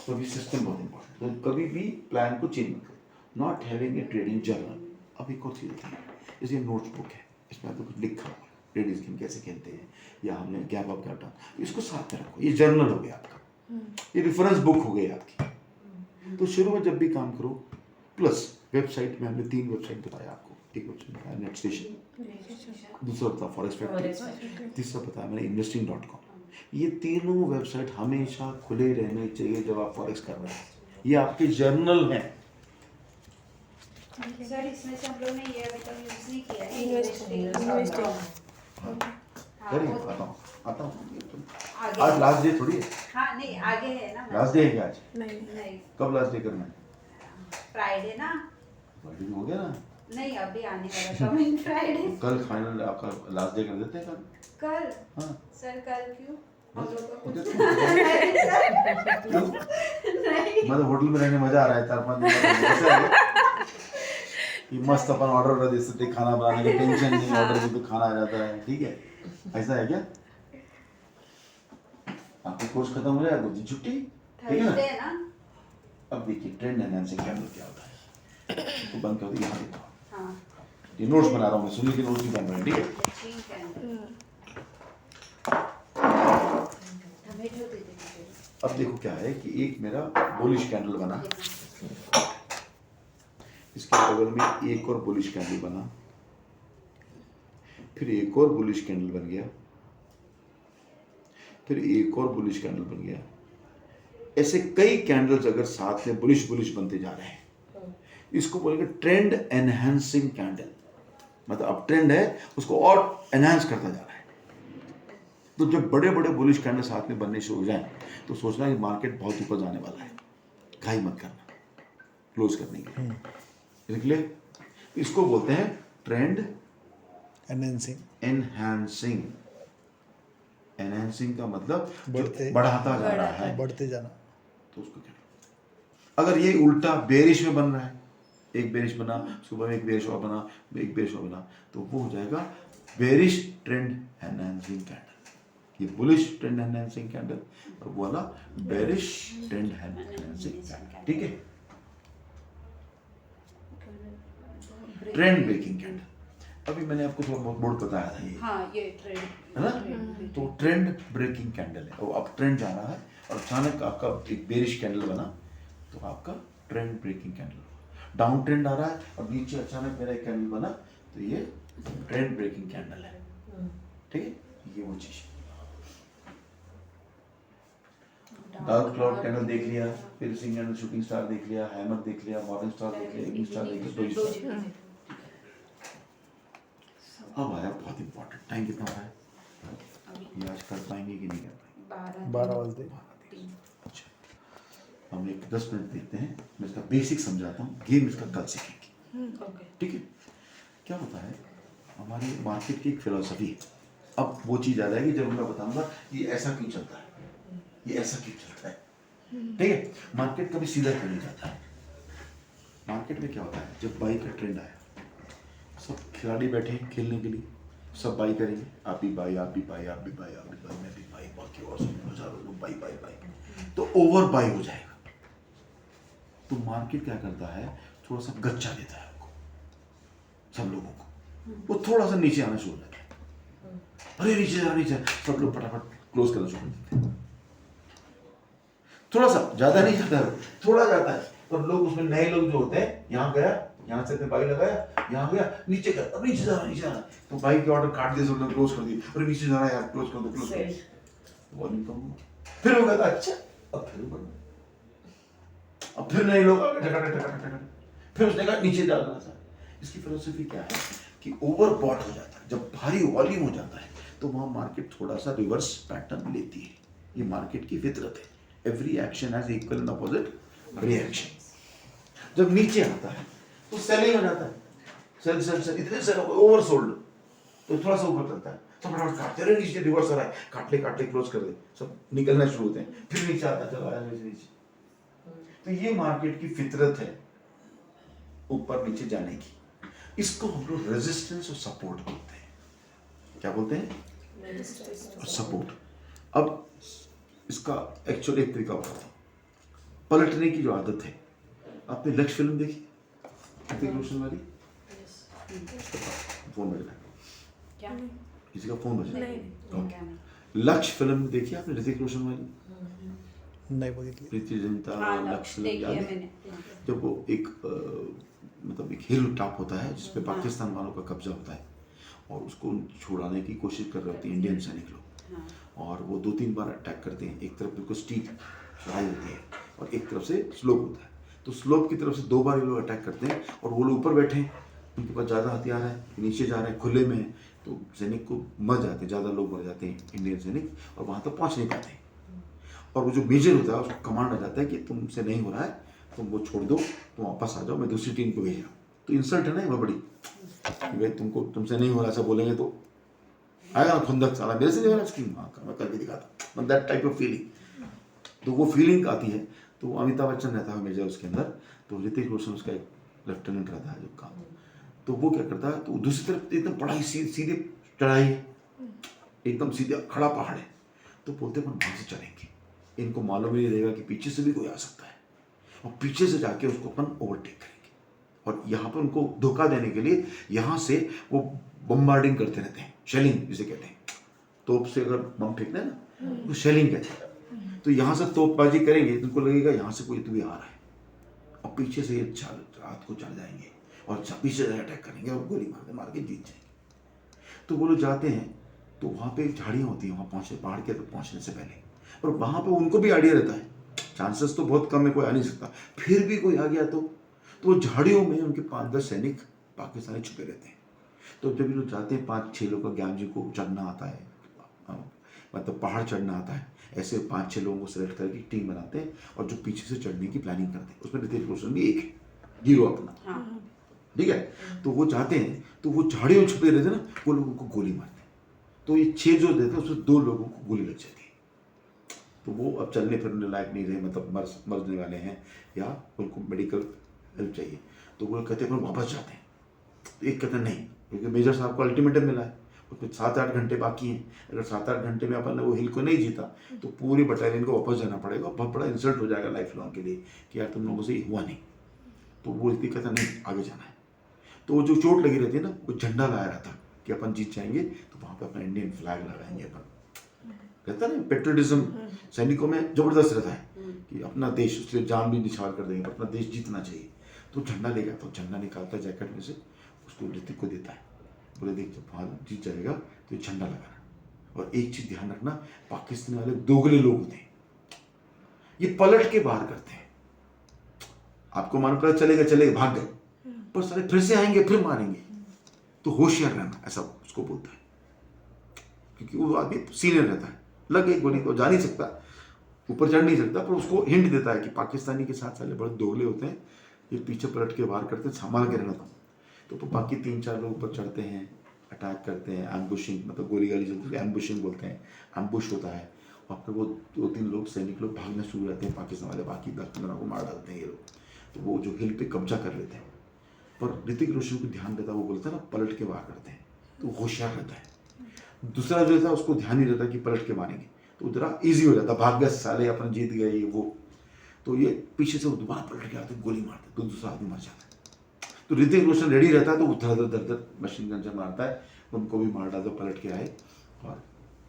तो अभी सिस्टम बहुत इंपॉर्टेंट, तो कभी भी प्लान को चेंज मत करो। Not having a trading journal. अब एक और चीज़ होती है, जैसे नोट्स बुक है, इसमें आपको कुछ लिखा हुआ है, लेडीज गेम कैसे खेलते हैं, या हमने गैप अप क्या, इसको साथ में रखो। ये जर्नल हो गया आपका, ये रेफरेंस बुक हो गई आपकी। तो शुरू में जब भी काम करो, प्लस वेबसाइट में हमने 3 वेबसाइट बताया आपको। एक वेबसाइट बताया नेट स्टेशन, दूसरा बताया फॉरेक्स फैक्ट्री, तीसरा बताया मैंने investing.com। ये तीनों वेबसाइट हमेशा खुले रहने चाहिए जब आप फॉरेक्स कर रहे हैं। ये आपके जर्नल हैं। सर इसमें से हम लोग ने ये अभी तक यूज नहीं किया है। इन्वेस्टिंग करिए, आता हूँ। आगे आज लास्ट डे थोड़ी है, हाँ नहीं आगे है ना। लास्ट डे है क्या आज? नहीं कब लास्ट डे करना है? फ्राइडे ना? फ्राइडे हो गया ना? नहीं अभी आने वाला कमिंग फ्राइडे। कल फाइनल आपका लास्ट डे कर देते हैं कल? हाँ सर कल क्यों? हम लोग को कुछ क्यों? मतलब होटल में रहने मजा आ रहा है 4-5 दिन ये मस्त अपन ऑर्डर दे सकते, खाना बनाने की टेंशन नहीं, ऑर्डर भी तो खाना आ जाता है। ठीक है, ऐसा है क्या? आपकी कोर्स खत्म हो जाएगा, दिन छुट्टी, ठीक है थर्सडे ना? ना? अब देखिए ट्रेंड एनालिसिस कैंडल क्या होता है, तो बंद कर दिया। यहाँ देखो, हाँ ये नोट्स बना रहा हूँ मैं, सुनिए के नोट्स भी बन रहे हैं। ठीक है, ठीक है। हमें जो दे दीजिए। अब देखो क्या है कि एक मेरा बुलिश कैंडल बना, इसके बगल में एक और बुलिश कैंडल बना, फिर एक और बुलिश कैंडल बन गया, फिर एक और बुलिश कैंडल बन गया। ऐसे कई कैंडल्स अगर साथ में बुलिश बनते जा रहे हैं, इसको बोलेंगे ट्रेंड एनहांसिंग कैंडल। मतलब अब ट्रेंड है उसको और एनहांस करता जा रहा है। तो जब बड़े बड़े बुलिश कैंडल साथ में बनने शुरू हो जाए तो सोचना कि मार्केट बहुत ऊपर जाने वाला है, घाई मत करना क्लोज करने के लिए। लिख ले, इसको बोलते हैं ट्रेंड एनहांसिंग। एनहांसिंग का मतलब बढ़ाता जा रहा है, बढ़ते जाना। तो उसको क्या, अगर ये उल्टा बेरिश में बन रहा है, एक बेरिश बना, सुबह में एक बेरिश और बना, एक बेरिश और बना, तो वो हो जाएगा बेरिश ट्रेंड एनहांसिंग कैंडल। ये बुलिश ट्रेंड एनहांसिंग कैंडल और वो वाला बेरिश ट्रेंड एनहांसिंग कैंडल। ठीक है, ट्रेंड ब्रेकिंग कैंडल अभी मैंने आपको थोड़ा बहुत बोर्ड बताया था ये, हाँ ये ट्रेंड है ना। तो ट्रेंड ब्रेकिंग कैंडल है, और अब ट्रेंड जा रहा है और अचानक आपका एक बेरिश कैंडल बना, तो आपका trend breaking candle. Down trend आ रहा है और नीचे अचानक मेरा एक कैंडल बना, तो ये ट्रेंड ब्रेकिंग कैंडल है। ठीक है, ये वो चीज। डार्क क्लाउड कैंडल देख लिया, फिर सिंगल शूटिंग स्टार देख लिया, हैमर देख लिया, मॉर्निंग स्टार देख लिया, इवनिंग स्टार देख लिया, दो स्टार। अब आया बहुत इंपॉर्टेंट, टाइम कितना हो रहा है ये आज कर पाएंगे कि नहीं कर पाएंगे? 12 बजते। अच्छा, हम एक 10 मिनट देखते हैं, मैं इसका बेसिक समझाता हूँ, गेम इसका कल सीखेंगे। ठीक है, क्या होता है हमारी मार्केट की एक फिलोसफी है। अब वो चीज़ आ जाएगी जब मैं बताऊंगा ये ऐसा क्यों चलता है, ये ऐसा क्यों चलता है। ठीक है, मार्केट कभी सीधा क्यों नहीं जाता है। मार्केट में क्या होता है, जब बाई का ट्रेंड आया, सब खिलाड़ी बैठे हैं खेलने के लिए, सब बाई करेंगे, आप भी बाई, आप भी बाई, आप भी बाई, आप भी बाई, मैं भी बाई, बाकी और सब हजारों लोग बाई बाई बाई, तो ओवर बाई हो जाएगा। तो मार्केट क्या करता है, थोड़ा सा गच्चा देता है आपको, सब लोगों को, वो थोड़ा सा नीचे आना शुरू हो जाता है। अरे नीचे जा, नीचे जा, सब लोग फटाफट क्लोज करना शुरू कर देते हैं। थोड़ा सा, ज्यादा नहीं जाता है, थोड़ा जाता है, और लोग उसमें नए लोग जो होते हैं, यहाँ गया, यहाँ से बाई लगाया, यहाँ गया, नीचे कर, अब नीचे जा रहा, नीचे जा रहा, तो बाई के ऑर्डर काट दिए, सब लोग क्लोज कर दिए, अरे नीचे जा रहा है यार, क्लोज कर दो, क्लोज कर दो, वॉल्यूम कम हुआ। फिर वो कहता अच्छा, अब फिर ऊपर, अब फिर नए लोग आ गए, टका टका टका टका, फिर उसने कहा नीचे जा रहा था। इसकी फिलोसफी क्या है कि ओवरबॉट हो जाता है, जब भारी वॉल्यूम हो जाता है, तो वहाँ मार्केट थोड़ा सा रिवर्स पैटर्न लेती है। ये मार्केट की फितरत है, every action has equal and opposite reaction. जब नीचे आता है तो सेलिंग हो जाता है, सेल सेल सेल, इतने सेल ओवर सोल्ड, तो थोड़ा सा ऊपर चलता है, सब फटाफट काटते रहे, नीचे रिवर्स आ रहा है, काट ले क्लोज कर दे, सब निकलना शुरू होते हैं, फिर नीचे आता है, चलो आया नीचे। तो ये मार्केट की फितरत है ऊपर नीचे जाने की। इसको हम लोग रेजिस्टेंस और सपोर्ट बोलते हैं। क्या बोलते हैं? सपोर्ट। अब इसका एक्चुअली एक तरीका बताता हूँ, पलटने की जो आदत है। आपने लक्ष्य फिल्म देखी, ऋतिक रोशन वाली? फोन बज रहा है क्या? किसी का फोन बज रहा है? नहीं। लक्ष्य फिल्म देखी आपने, ऋतिक रोशन वाली? नहीं बघितली। प्रीति जिंटा, लक्ष्य देखी याद है है? मैंने। जब वो एक मतलब एक हिल टॉप होता है जिसपे पाकिस्तान वालों का कब्जा होता है, और उसको छुड़ाने की कोशिश कर रहे होते हैं इंडियन सैनिक लोग, और वो 2-3 बार अटैक करते हैं। एक तरफ बिल्कुल स्टीप चढ़ाई होती है और एक तरफ से स्लोप होता है, तो स्लोप की तरफ से 2 बार ये लोग अटैक करते हैं, और वो लोग ऊपर बैठे हैं, उनके पास ज़्यादा हथियार है, नीचे जा रहे हैं खुले में, तो सैनिक को मर जाते हैं, ज़्यादा लोग मर जाते हैं इंडियन सैनिक, और वहाँ तक पहुँच नहीं पाते। और वो जो मेजर होता है उसको कमांड आ जाता है कि तुमसे नहीं हो रहा है, तुम वो छोड़ दो, तुम वापस आ जाओ, मैं दूसरी टीम को भेज रहा हूँ। तो इंसल्ट है ना ये बड़ी, कि भाई तुमसे नहीं हो रहा, ऐसा बोलेंगे तो आएगा ना खुंदक, साला मेरे से नहीं हो रहा, स्कीम मैं करके दिखाता, मतलब दैट टाइप ऑफ फीलिंग। तो वो फीलिंग आती है। तो अमिताभ बच्चन रहता है मेजर उसके अंदर, तो ऋतिक रोशन उसका एक लेफ्टिनेंट रहता है जो काम, तो वो क्या करता है, तो दूसरी तरफ एकदम पढ़ाई सीधे चढ़ाई, एकदम सीधे खड़ा पहाड़ है, तो बोलते अपन वहाँ से चलेंगे, इनको मालूम ही नहीं रहेगा कि पीछे से भी कोई आ सकता है, और पीछे से जाके उसको अपन ओवरटेक करेंगे। और यहाँ पर उनको धोखा देने के लिए यहाँ से वो बम्बार्डिंग करते रहते हैं, शेलिंग जिसे कहते हैं, तोप से अगर बम फेंकते हैं ना, तो शेलिंग कहते हैं। तो यहाँ से तोपबाजी करेंगे, तुमको लगेगा यहाँ से कोई भी आ रहा है, और पीछे से ये रात को चढ़ जाएंगे और पीछे से अटैक करेंगे और गोली मार के जीत जाएंगे। तो वो लोग जाते हैं, तो वहाँ पे झाड़ियाँ होती हैं, वहाँ पहुँचे पहाड़ के तक पहुँचने से पहले, और वहाँ पे उनको भी आइडिया रहता है, चांसेस तो बहुत कम है, कोई आ नहीं सकता, फिर भी कोई आ गया तो वो झाड़ियों में उनके 5-10 सैनिक पाकिस्तानी छुपे रहते हैं। तो जब ये लोग जाते हैं, 5-6 लोग का, ज्ञान जी को चढ़ना आता है, मतलब पहाड़ चढ़ना आता है, ऐसे 5-6 लोगों को सेलेक्ट करके टीम बनाते हैं, और जो पीछे से चढ़ने की प्लानिंग करते हैं, उसमें ऋतिक रोशन भी एक है, हीरो अपना, ठीक है। तो वो जाते हैं, तो वो झाड़ियों छुपे रहते हैं ना, वो लोगों को गोली मारते हैं, तो ये 6 जो देते हैं उसमें 2 लोगों को गोली लग जाती है। तो वो अब चलने फिरने लायक नहीं रहे, मतलब मरने वाले हैं या उनको मेडिकल हेल्प चाहिए, तो वो कहते हैं फिर वापस जाते हैं। तो एक कहते हैं नहीं, क्योंकि मेजर साहब को अल्टीमेटम मिला है, उसमें 7-8 घंटे बाकी हैं, अगर 7-8 घंटे में अपन ने वो हिल को नहीं जीता तो पूरी बटालियन को वापस जाना पड़ेगा, बहुत बड़ा इंसल्ट हो जाएगा लाइफ लॉन्ग के लिए कि यार तुम लोगों से ये हुआ नहीं। तो वो इसलिए कहता नहीं आगे जाना है। तो वो जो चोट लगी रहती है ना, वो झंडा लाया रहता कि अपन जीत जाएंगे तो वहाँ पे अपना इंडियन फ्लैग लगाएंगे अपन। रहता ना पेट्रियटिज्म सैनिकों में जबरदस्त रहता है कि अपना देश, उसके जान भी निछावर कर देंगे, अपना देश जीतना चाहिए। तो झंडा लेगा, तो झंडा निकालता है जैकेट में से, उसको ऋतिक को देता है, बोले देख जब भारत जीत जाएगा तो ये झंडा लगाना। और एक चीज ध्यान रखना, पाकिस्तान वाले दोगले लोग होते हैं, ये पलट के बाहर करते हैं। आपको मालूम पड़ा चलेगा भाग गए, पर सारे फिर से आएंगे फिर मारेंगे, तो होशियार रहना, ऐसा उसको बोलता है। क्योंकि वो आदमी सीनियर रहता है, लग गई गोली तो जा नहीं सकता, ऊपर चढ़ नहीं सकता, पर उसको हिंट देता है कि पाकिस्तानी के साथ साले बड़े दोगले होते हैं, ये पीछे पलट के वार करते हैं, संभाल के रहना था। तो बाकी 3-4 लोग ऊपर चढ़ते हैं, अटैक करते हैं, एम्बुशिंग, मतलब गोली गाली चलती है, एम्बुशिंग बोलते हैं, एम्बुश होता है। और फिर वो 2-3 लोग सैनिक लोग भागना शुरू रहते हैं, पाकिस्तान वाले बाकी 10-15 को मार डालते हैं ये लोग। तो वो जो हिल पे कब्जा कर लेते हैं, पर ऋतिक रोशन को ध्यान देता है, वो बोलता है ना पलट के वार करते हैं, तो होशियार रहता है। दूसरा जो रहता है उसको ध्यान नहीं रहता कि पलट के मारेंगे, तो जरा ईजी हो जाता, भाग गए साले, अपन जीत गए ये वो। तो ये पीछे से वो दोबारा पलट के आते, गोली मारते, तो दूसरा आदमी मर जाता है। तो ऋतिक रोशन रेडी रहता है, तो वो धर मशीन गन से मारता है, उनको भी मार डालता, पलट के आए और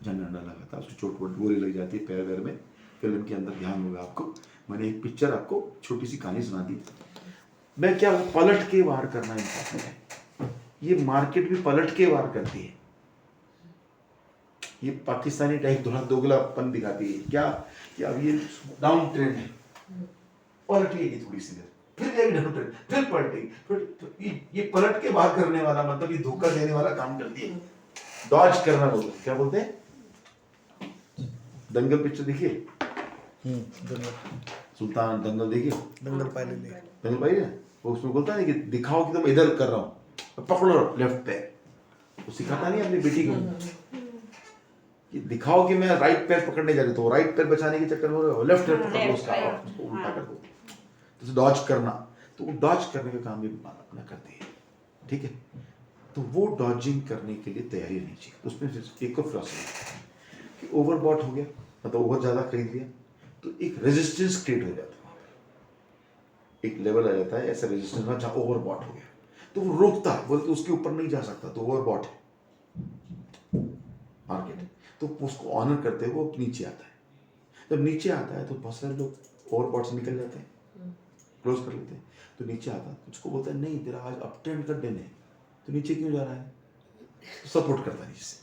झंडा लगाता है, उसको चोट वोट गोली लग जाती है पैर वैर में। फिल्म के अंदर ध्यान होगा आपको, मैंने एक पिक्चर आपको छोटी सी कहानी सुना दी। मैं क्या पलट के वार करना इंपॉर्टेंट है, ये मार्केट भी पलट के वार करती है, ये पाकिस्तानी टाइप थोड़ा दोगलापन दिखाती है क्या कि अब ये डाउन ट्रेंड है, पलटेगी थोड़ी सी देर, फिर जाएगी डाउन ट्रेंड, फिर पलटेगी, फिर ये पलट के वार करने वाला, मतलब ये धोखा देने वाला काम करती है, डॉज करना बोलते हैं। क्या बोलते हैं? दंगल पिक्चर देखिए, दंगल सुल्तान दंगल देखिए, दंगल पाहिलेली आहे. दंगल भाई है वो, उसमें बोलता है कि दिखाओ कि तुम इधर कर रहा हूँ, पकड़ो लेफ्ट पैर, वो सिखाता नहीं अपनी बेटी को कि दिखाओ कि मैं राइट पैर पकड़ने जा रही, तो राइट पैर बचाने के चक्कर में लेफ्ट पैर पकड़ लो उसका, उसको उल्टा कर दो, तो डॉज करना। तो वो डॉज करने का काम भी अपना करती है, ठीक है। तो वो डॉजिंग करने के लिए तैयारी नहीं चाहिए। तो उसमें एक और फिलॉसफी कि ओवरबॉट हो गया, मतलब ओवर ज़्यादा खरीद लिया, तो एक रेजिस्टेंस क्रिएट हो जाता है, वहाँ पे एक लेवल आ जाता है ऐसा रेजिस्टेंस में जहाँ ओवरबॉट हो गया, तो वो रोकता है, बोलते उसके ऊपर नहीं जा सकता, तो ओवरबॉट है मार्केट, तो उसको ऑनर करते हुए वो नीचे आता है। जब नीचे आता है तो बहुत सारे लोग ओवरबॉट से निकल जाते हैं, क्लोज कर लेते हैं, तो नीचे आता है, उसको बोलता है नहीं तेरा आज अप ट्रेंड कर देने, तो नीचे क्यों जा रहा है, तो सपोर्ट करता है नीचे से।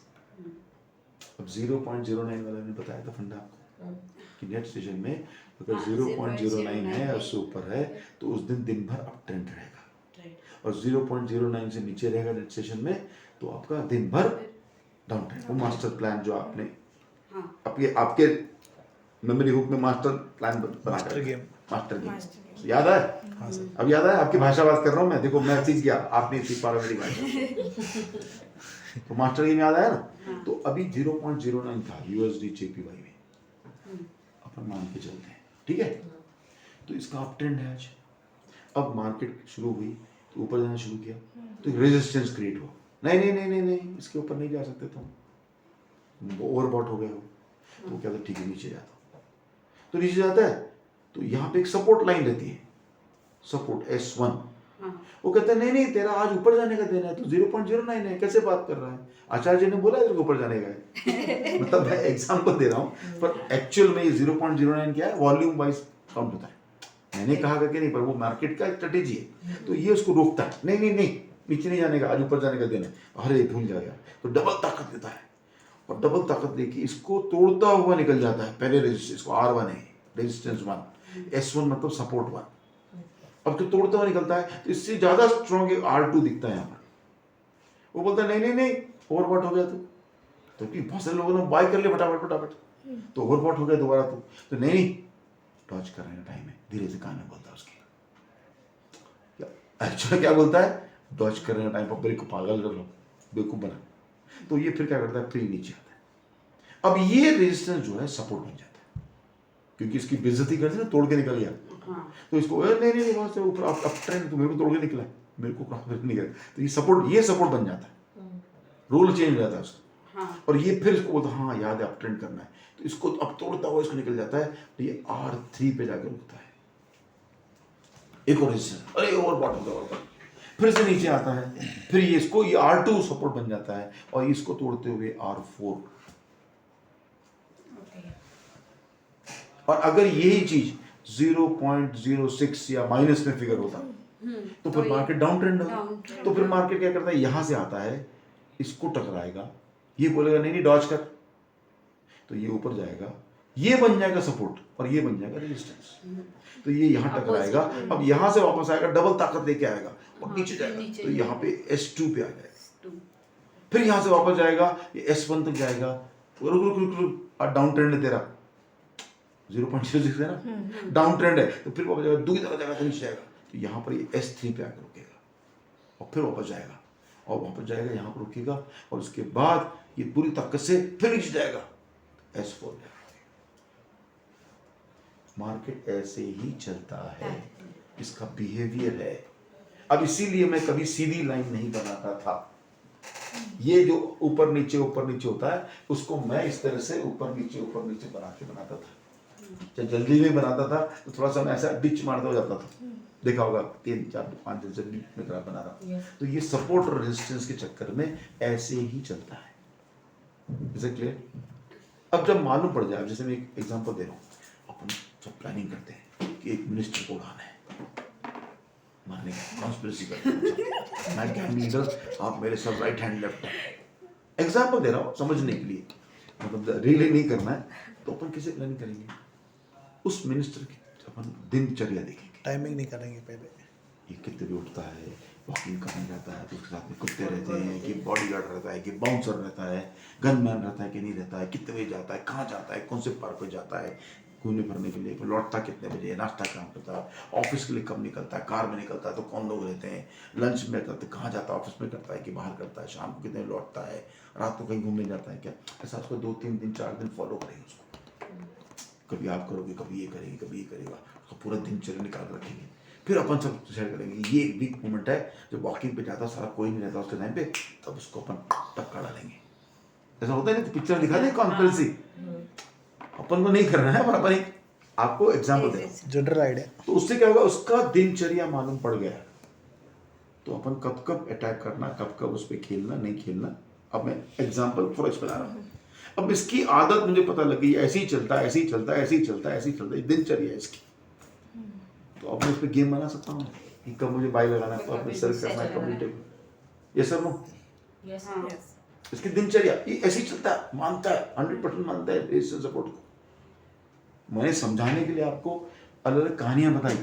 अब 0.09 वाला ने बताया था फंडा आपको कि नेट सेशन में अगर 0.09 है और उससे ऊपर है तो उस दिन भर अप ट्रेंड रहेगा, और 0.09 से नीचे रहेगा नेट सेशन में तो आपका दिन भर डाउन ट्रेंड। वो मास्टर प्लान जो आपने आपके मेमोरी हुक में मास्टर प्लान मास्टर गेम याद है? हाँ सर। अब याद है? आपकी भाषा बात कर रहा हूँ मैं, देखो मैं सीख गया, आप नहीं सीख पा रहे मेरी भाषा। तो मास्टर गेम याद आया ना? तो अभी 0.09 था USD JPY में, अपन मान के चलते हैं, ठीक है। तो इसका अप ट्रेंड है आज, अब मार्केट शुरू हुई तो ऊपर जाना शुरू किया, तो रेजिस्टेंस क्रिएट हुआ, नहीं इसके ऊपर नहीं जा सकते तुम, ओवरबॉट हो गए हो। तो क्या ठीक है नीचे जाता हूँ, तो नीचे जाता है तो यहाँ पे एक सपोर्ट लाइन रहती है, सपोर्ट S1। वो कहता है नहीं तेरा आज ऊपर जाने का देना है, तो 0.09 है, कैसे बात कर रहा है, आचार्य ने बोला तेरे को ऊपर जाने का है। मतलब मैं एग्जाम्पल दे रहा हूँ, पर एक्चुअल में ये 0.09 क्या है, वॉल्यूम वाइज काउंट होता है, मैंने कहा कि नहीं, पर वो मार्केट का स्ट्रेटेजी है, तो ये उसको रोकता है, नहीं नीचे नहीं जाने का, आज ऊपर जाने का देना है, अरे भूल जाएगा, तो डबल ताकत देता है, और डबल ताकत देके इसको तोड़ता हुआ निकल जाता है। पहले रेजिस्टेंस को R1 है, रेजिस्टेंस 1, S1 मतलब सपोर्ट 1, अब तो तोड़ता हुआ निकलता है, तो इससे ज्यादा स्ट्रॉन्ग R2 दिखता है यहाँ पर। वो बोलता है नहीं ओवरबॉट हो गया तो बहुत सारे लोगों ने बाय कर लिया फटाफट, तो ओवरबॉट हो गया दोबारा, तो नहीं डॉज करने का टाइम है, धीरे से कान में बोलता है उसके, एक्चुअली क्या बोलता है, डॉज करने का टाइम पर ब्रेक को पागल कर लो, बेवकूफ बना। तो ये फिर क्या करता है, फिर नीचे आता है। अब ये रेजिस्टेंस जो है सपोर्ट बन जाता है, क्योंकि इसकी बेइज्जती कर दी ना, तोड़ के निकल गया। हाँ तो इसको नहीं नहीं बहुत से ऊपर अप ट्रेंड तो मेरे को तोड़ के निकला, मेरे को कहाँ निकला। तो ये सपोर्ट बन जाता है, रोल चेंज हो जाता है उसका। हाँ और ये फिर इसको बोलता हाँ याद है अप ट्रेंड करना है, तो इसको अब तोड़ता हुआ इसको निकल जाता है, तो ये R3 पे जाकर रुकता है। एक और रेजिस्टेंस, अरे ओवर बॉटम का फिर से नीचे आता है, फिर ये इसको ये R2 सपोर्ट बन जाता है, और इसको तोड़ते हुए R4। और अगर यही चीज 0.06 या माइनस में फिगर होता तो फिर मार्केट डाउन ट्रेंड होगा। तो फिर मार्केट क्या करता है, यहां से आता है, इसको टकराएगा, ये बोलेगा नहीं नहीं डॉज कर, तो ये ऊपर जाएगा, ये बन जाएगा सपोर्ट और ये बन जाएगा रेजिस्टेंस। तो ये यहाँ टकराएगा, अब यहाँ से वापस आएगा, डबल ताकत लेके आएगा और नीचे जाएगा, तो यहाँ पे S2 पे आ जाएगा, फिर यहाँ से वापस जाएगा, ये S1 तक जाएगा, रुक रुक रुक रुक, डाउन ट्रेंड है तेरा 0.06 है ना, डाउन ट्रेंड है, तो फिर वापस जाएगा, दूसरी तरफ जाएगा तो नीचे जाएगा, तो यहाँ पर ये S3 पे आकर रुकेगा और फिर वापस जाएगा और वापस जाएगा, यहाँ पर रुकेगा, और उसके बाद ये पूरी ताकत से फिर नीचे जाएगा, S4 जाएगा। मार्केट ऐसे ही चलता है, इसका बिहेवियर है। अब इसीलिए मैं कभी सीधी लाइन नहीं बनाता था, ये जो ऊपर नीचे होता है उसको मैं इस तरह से ऊपर नीचे बनाता था। जब जल्दी में बनाता था तो थोड़ा सा मैं ऐसा डिच मारता हो जाता था, देखा होगा 3 4 5 दिन से डिच में बना रहा। तो ये सपोर्ट और रेजिस्टेंस के चक्कर में ऐसे ही चलता है। Is it clear? अब जब मालूम पड़ जाए, जैसे मैं एक एग्जांपल दे रहा हूँ, अपन सब प्लानिंग करते हैं कि एक मिनिस्टर को उड़ाना है, मारने का कॉन्स्पिरेसी करते हैं, मैं गैंग लीडर, आप मेरे सब right hand left hand. Example दे रहा हूँ समझने के लिए, मतलब रिले नहीं करना है। तो अपन कैसे प्लानिंग करेंगे, उस मिनिस्टर की अपन दिनचर्या देखेंगे, टाइमिंग नहीं करेंगे पहले, ये कितने बजे उठता है, वॉकिंग करने जाता है, तो उसके साथ में कुत्ते रहते हैं कि बॉडीगार्ड रहता है कि बाउंसर रहता है, गनमैन रहता है कि नहीं रहता है, कितने बजे जाता है, कहाँ जाता है, कौन से पार्क पे जाता है घूमने फिरने के लिए, लौटता कितने बजे, नाश्ता कहाँ करता है, ऑफिस के लिए कब निकलता है, कार में निकलता है तो कौन लोग रहते हैं, लंच में करते, कहाँ जाता है, ऑफिस में करता है कि बाहर करता है, शाम को कितने लौटता है, रात को कहीं घूमने जाता है क्या। ऐसा उसको 2-3 दिन 4 दिन फॉलो करेंगे उसको, कभी आप करोगे, कभी ये करेंगे, कभी ये करेगा, उसको पूरा दिनचर्या निकाल कर रखेंगे। फिर अपन सब शेयर करेंगे, ये एक वीक मोमेंट है जब वॉकिंग पे जाता, सारा कोई नहीं रहता उसके टाइम पे, तब उसको अपन टक्का डालेंगे। ऐसा होता है ना, तो पिक्चर दिखा दें कॉन्फ्रेंसी, अपन को नहीं करना है, पर अपन एक आपको एग्जाम्पल दे, जनरल आइडिया। तो उससे क्या होगा, उसका दिनचर्या मालूम पड़ गया, तो अपन कब कब अटैक करना, कब कब उस पर खेलना नहीं खेलना। अब मैं एग्जाम्पल फॉर बना रहा हूँ। अब इसकी आदत मुझे पता लग गई, ऐसे ही चलता है, ऐसे ही चलता है, ऐसे ही चलता है, ऐसे ही चलता है, दिनचर्या है इसकी। तो अब मैं इस पर गेम बना सकता हूँ कि कब मुझे बाई लगाना है, कब सेल करना है, कब रिटेल। ये सर नो, Yes, हाँ। yes. इसकी दिनचर्या ये ऐसे ही चलता है, मानता है 100% मानता है इस सपोर्ट को। मैंने समझाने के लिए आपको अलग अलग कहानियां बताई,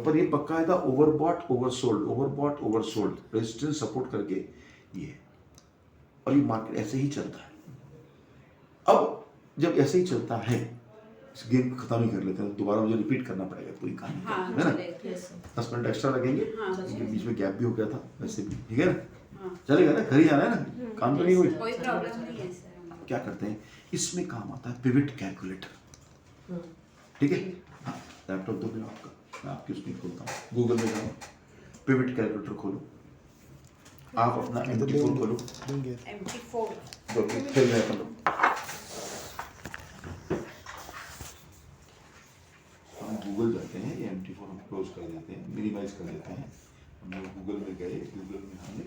पर ये बकायदा overbought oversold, overbought oversold, resistance support करके ये, और ये मार्केट ऐसे ही चलता है। अब जब ऐसे ही चलता है, इस गेम को खत्म ही कर लेते हैं, दोबारा मुझे रिपीट करना पड़ेगा पूरी कहानी, हाँ, है ना। चलेगा। 10 मिनट एक्स्ट्रा लगेंगे, हाँ, क्योंकि बीच में गैप भी हो गया था, वैसे भी ठीक है ना, हाँ। चलेगा ना, घर ही आना है ना, काम तो नहीं हुई। कोई प्रॉब्लम नहीं है सर। क्या करते हैं, इसमें काम आता है पिवट कैलकुलेटर, ठीक है। हाँ, लैपटॉप दो मेरा आपका, मैं आपकी उसमें खोलता हूँ, गूगल में जाओ, पिवट कैलकुलेटर खोलो, आप अपना MT4 खोलो, MT4 जो कि खेल रहे हैं अपन लोग। हम गूगल जाते हैं, ये MT4 हम क्लोज कर देते हैं, मिनिमाइज कर देते हैं। हम लोग गूगल में गए, गूगल में हमने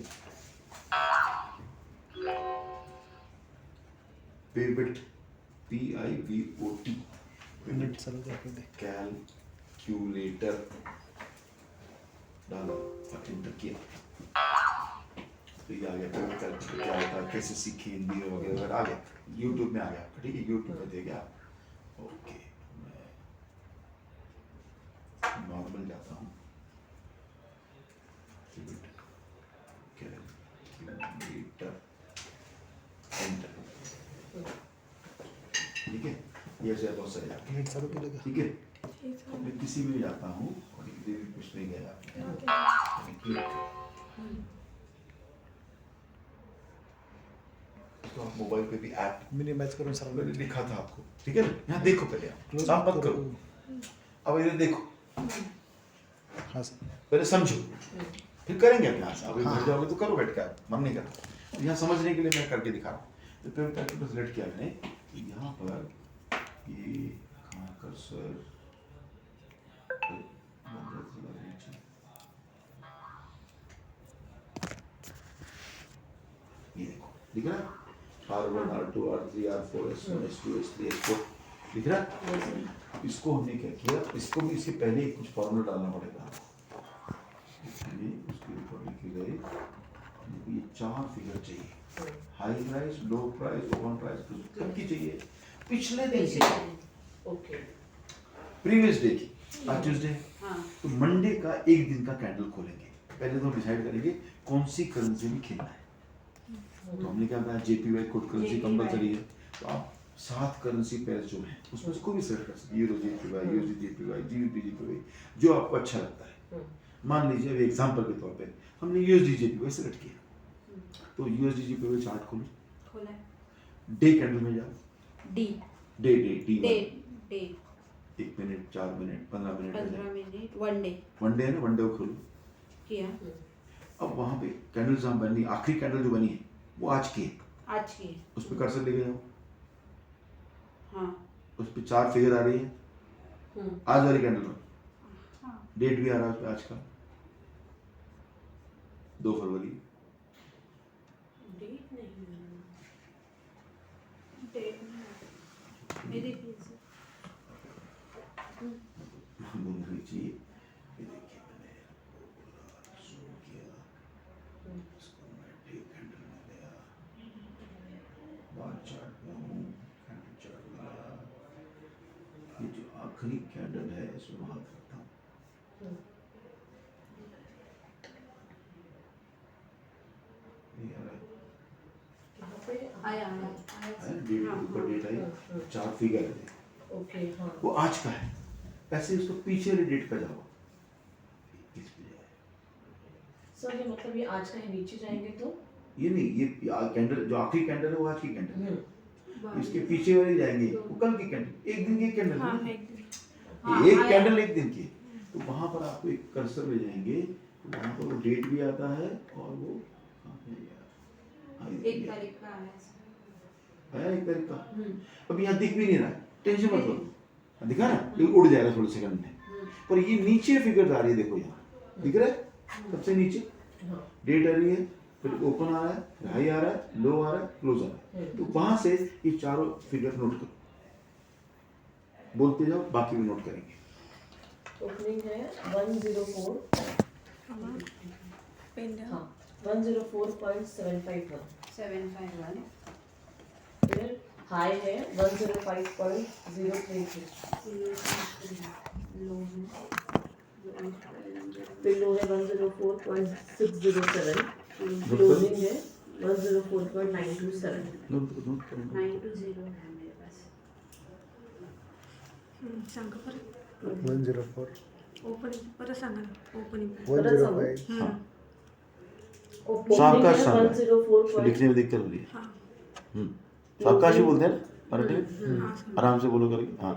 पिवट PIVOT कैलकुलेटर डाला और एंटर किया, तो ये आ गया पिवट कैलकुलेटर क्या होता है, कैसे सीखे हिंदी वगैरह आ गया, यूट्यूब में आ गया, ठीक है, यूट्यूब में देगा आप। ओके, मैं नॉर्मल जाता हूँ, कैलकुलेटर एंटर, ठीक है। ये ऐसे बहुत सारे आते हैं, ठीक है। अब मैं किसी में जाता हूँ और कुछ नहीं गया, क्लिक तो आप मोबाइल पे भी ऐप मिनिमाइज करून मैंने सर लिखा था आपको, ठीक है ना? यहाँ देखो पहले आप काम मत करो, अब इधर देखो, हाँ सर पहले समझो, फिर करेंगे अभ्यास। अब घर जाओगे तो करो बैठ के, आप मन नहीं करता। यहाँ समझने के लिए मैं करके दिखा रहा हूँ। तो फिर करके बस सेलेक्ट किया मैंने, यहाँ पर ये कहाँ कर्सर, ये देखो दिख रहा है, R1 R2 R3 R4 S1 S2 S3 S4 दिख रहा है। अब इसको हमने क्या किया, इसको भी इसके पहले ही कुछ फॉर्मूला डालना पड़ेगा। इसलिए उसके ऊपर लिखी गई ये 4 फिगर चाहिए, हाई प्राइस, लो प्राइस, ओपन प्राइस, कब की चाहिए, पिछले दिन की, ओके प्रीवियस डे की। आज ट्यूसडे, हाँ तो मंडे का एक दिन का कैंडल खोलेंगे। पहले तो हम डिसाइड करेंगे कौन सी करेंसी में खेलना है। तो हमने क्या बताया, JPY कोड करेंसी कंपलसरी है। तो आप 7 करेंसी पेयर जो है उसमें से कोई भी सेलेक्ट कर सकते हैं, euro JPY, USD JPY, GBP JPY, जो आपको अच्छा लगता है। मान लीजिए अभी एग्जांपल के तौर पे हमने USD JPY सेलेक्ट किया, तो USD JPY चार्ट खोलो, खोला है। डे कैंडल में जाओ, D day day day 1 minute, 4 minute, 15 minute, 15 minute, 1 day one day है ना, वन डे को खोलो। किया। अब वहाँ पे कैंडल जहाँ बनी, आखिरी कैंडल जो बनी है वो आज की है, आज की है। उस पर कर्सर लेके जाओ, हाँ उस पर 4 फिगर आ रही है, आज वाली कैंडल में हाँ डेट भी आ रहा है उस पे आज का, 2 फरवरी। डेट नहीं, डेट नहीं, ये देखिए सर। बोलना नहीं चाहिए, ये देखिए मैंने zoom किया, इसको मैं डे कैंडल में गया, बार चार्ट में हूँ, कैंडल चार्ट में गया, ये जो आखिरी कैंडल है इसमें वहाँ करता हूँ, ये आ रहा है, यहाँ पे आया आया डेट ऊपर डेट आई, 4 फिगर है, ओके हाँ वो आज का है। ऐसे उसको पीछे वाली डेट पे जाओ, इस पे जाए, सर ये मतलब ये आज का है, नीचे जाएंगे तो ये नहीं, ये कैंडल जो आखिरी कैंडल है वो आज की कैंडल है, बारह। इसके पीछे वाले जाएंगे वो कल की कैंडल, एक दिन की कैंडल हाँ है, एक दिन। हाँ, एक आया। कैंडल एक दिन की। तो वहां पर आपको एक कर्सर ले जाएंगे, तो वहां पर वो डेट भी आता है और वो कहाँ पे गया? हाँ, ये 1 गया। तारीख का आया सर। आया 1 तारीख का, अब यहाँ दिख भी नहीं रहा है, टेंशन मत लो, दिखा ना, ये उड़ जाएगा थोड़े सेकंड में, पर ये नीचे फिगर आ रही है, देखो यहाँ दिख रहा है, सबसे नीचे डेट आ रही है, फिर ओपन आ रहा है, हाई आ रहा है, लो आ रहा है, क्लोज आ रहा है। तो वहां से ये चारों फिगर नोट करो, बोलते जाओ, बाकी भी नोट करेंगे। ओपनिंग है 104, पेन लिया हाँ 104.751, 751 फिर हाई है 105.033, लो है फिर लो है 104.607, क्लोजिंग है 104.927। नोट करो। 920 है मेरे पास। सांगा परत 104 ओपनिंग परत सांगा ना ओपनिंग 105 हाँ, ओपनिंग सावकाश है सांगा, 104. लिखने में दिक्कत हो रही है। हाँ सावकाश ही बोलते हैं ना मराठी में, हाँ सांगा आराम से बोलो करके। हाँ,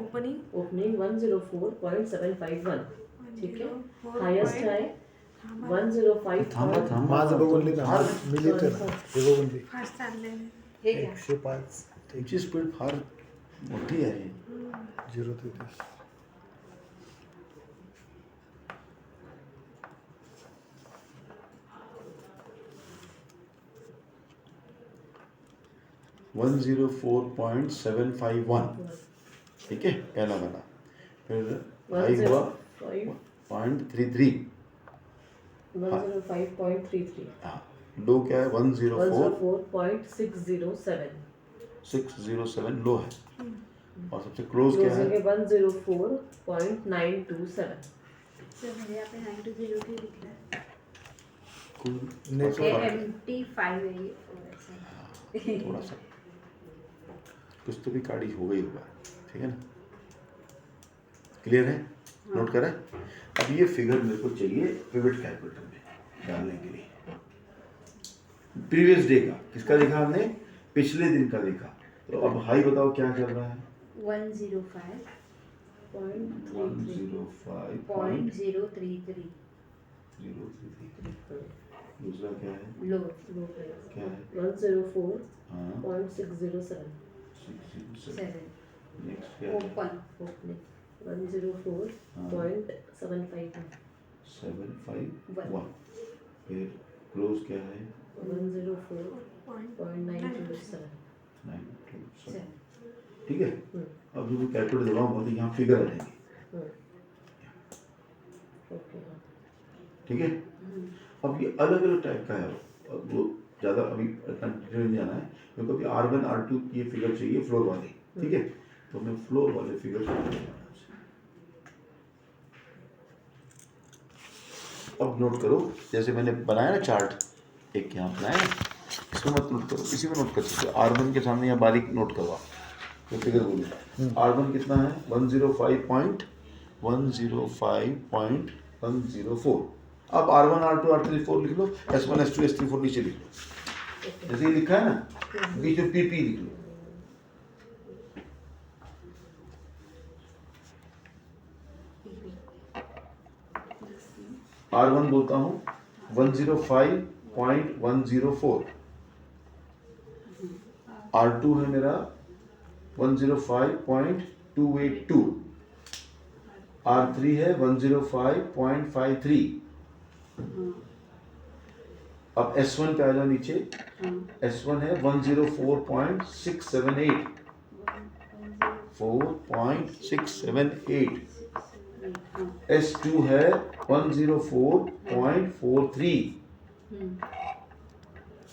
ओपनिंग ओपनिंग 104.751, ठीक है, हाईएस्ट है 105. थांबा थांबा, माझं बघून लिहिलं ना, मी लिहितोय ना, हे बघून लिह. फास्ट चाललंय हे घ्या 105 तुमची स्पीड फार मोठी आहे। 033 104.751, ठीक है, पहला वाला। फिर हाई हुआ 0.33, 105.33, हाँ, लो क्या है 104.607, 104.607 लो है, और सबसे क्लोज क्या क्लोजिंग है, है 104.927। सर मेरे यहाँ पे 920 के लिखा है। नेट ये MT5 है ये थोड़ा सा कुछ तो भी काड़ी हो गई होगा, ठीक है ना, क्लियर है, नोट करें। अब ये फिगर मेरे को चाहिए पिवट कैलकुलेटर में डालने के लिए। प्रीवियस डे का किसका देखा हमने, पिछले दिन का देखा, तो अब हाई बताओ क्या चल रहा है? 105.033 दूसरा क्या है? लो क्या है? 104.607. 607. नेक्स्ट क्या है? ओपन 104.751. 751. फिर क्लोज क्या है? 104.927. 927. ठीक है। अब जो मैं कैलकुलेट दबाऊंगा तो यहाँ फिगर आ जाएंगे। ओके हाँ. ठीक है। अब ये अलग अलग टाइप का है। अब वो ज़्यादा अभी इतना डिटेल नहीं जाना है, क्योंकि अभी R1 R2 की ये फिगर चाहिए फ्लोर वाली। ठीक है, तो मैं फ्लोर वाले फिगर अब नोट करो। जैसे मैंने बनाया ना चार्ट, एक यहाँ बनाया ना, इसमें मत नोट करो, इसी में नोट कर सकते हो। R1 के सामने यहाँ बारीक नोट करवा, तो फिगर बोलिए। R1 कितना है? 105.104। अब R1 R2 R3 4 लिख लो, S1 S2 S3 4 नीचे लिख लो, जैसे ये लिखा है ना, बीच में PP लिख लो। R1 बोलता हूँ 105.104, R2 है मेरा 105.282, R3 है 105.53। अब S1 पे आ जाओ नीचे, S1 है 104.678, 4.678। S2 है 104.43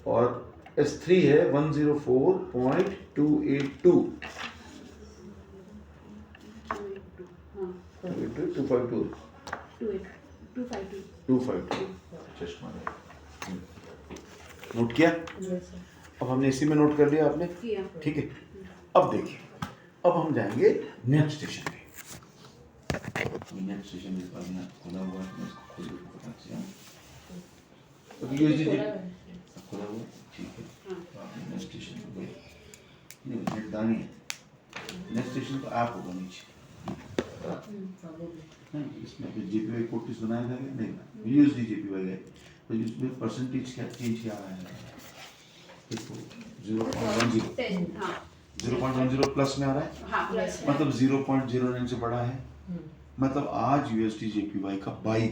और S3 है 104.282। 252 चश्मा नोट किया। अब हमने इसी में नोट कर लिया आपने, ठीक है। अब देखिए, अब हम जाएंगे नेक्स्ट स्टेशन पे। नेक्स्ट स्टेशन मेरे पास यहाँ खुला हुआ है, मैं इसको खोल के पता चला। अब यूएसडी खुला हुआ, ठीक है। तो आपने नेक्स्ट स्टेशन पे गए, नहीं नेट दानी है, नेक्स्ट स्टेशन का ऐप होगा नीचे। इसमें फिर JPY कोड किस बनाया जाएगा? नहीं, यूएसडी JPY है, तो इसमें परसेंटेज क्या चेंज क्या आ रहा है? 0.10 प्लस में आ रहा है, मतलब 0.09 से बड़ा है। मतलब आज USD JPY का बाई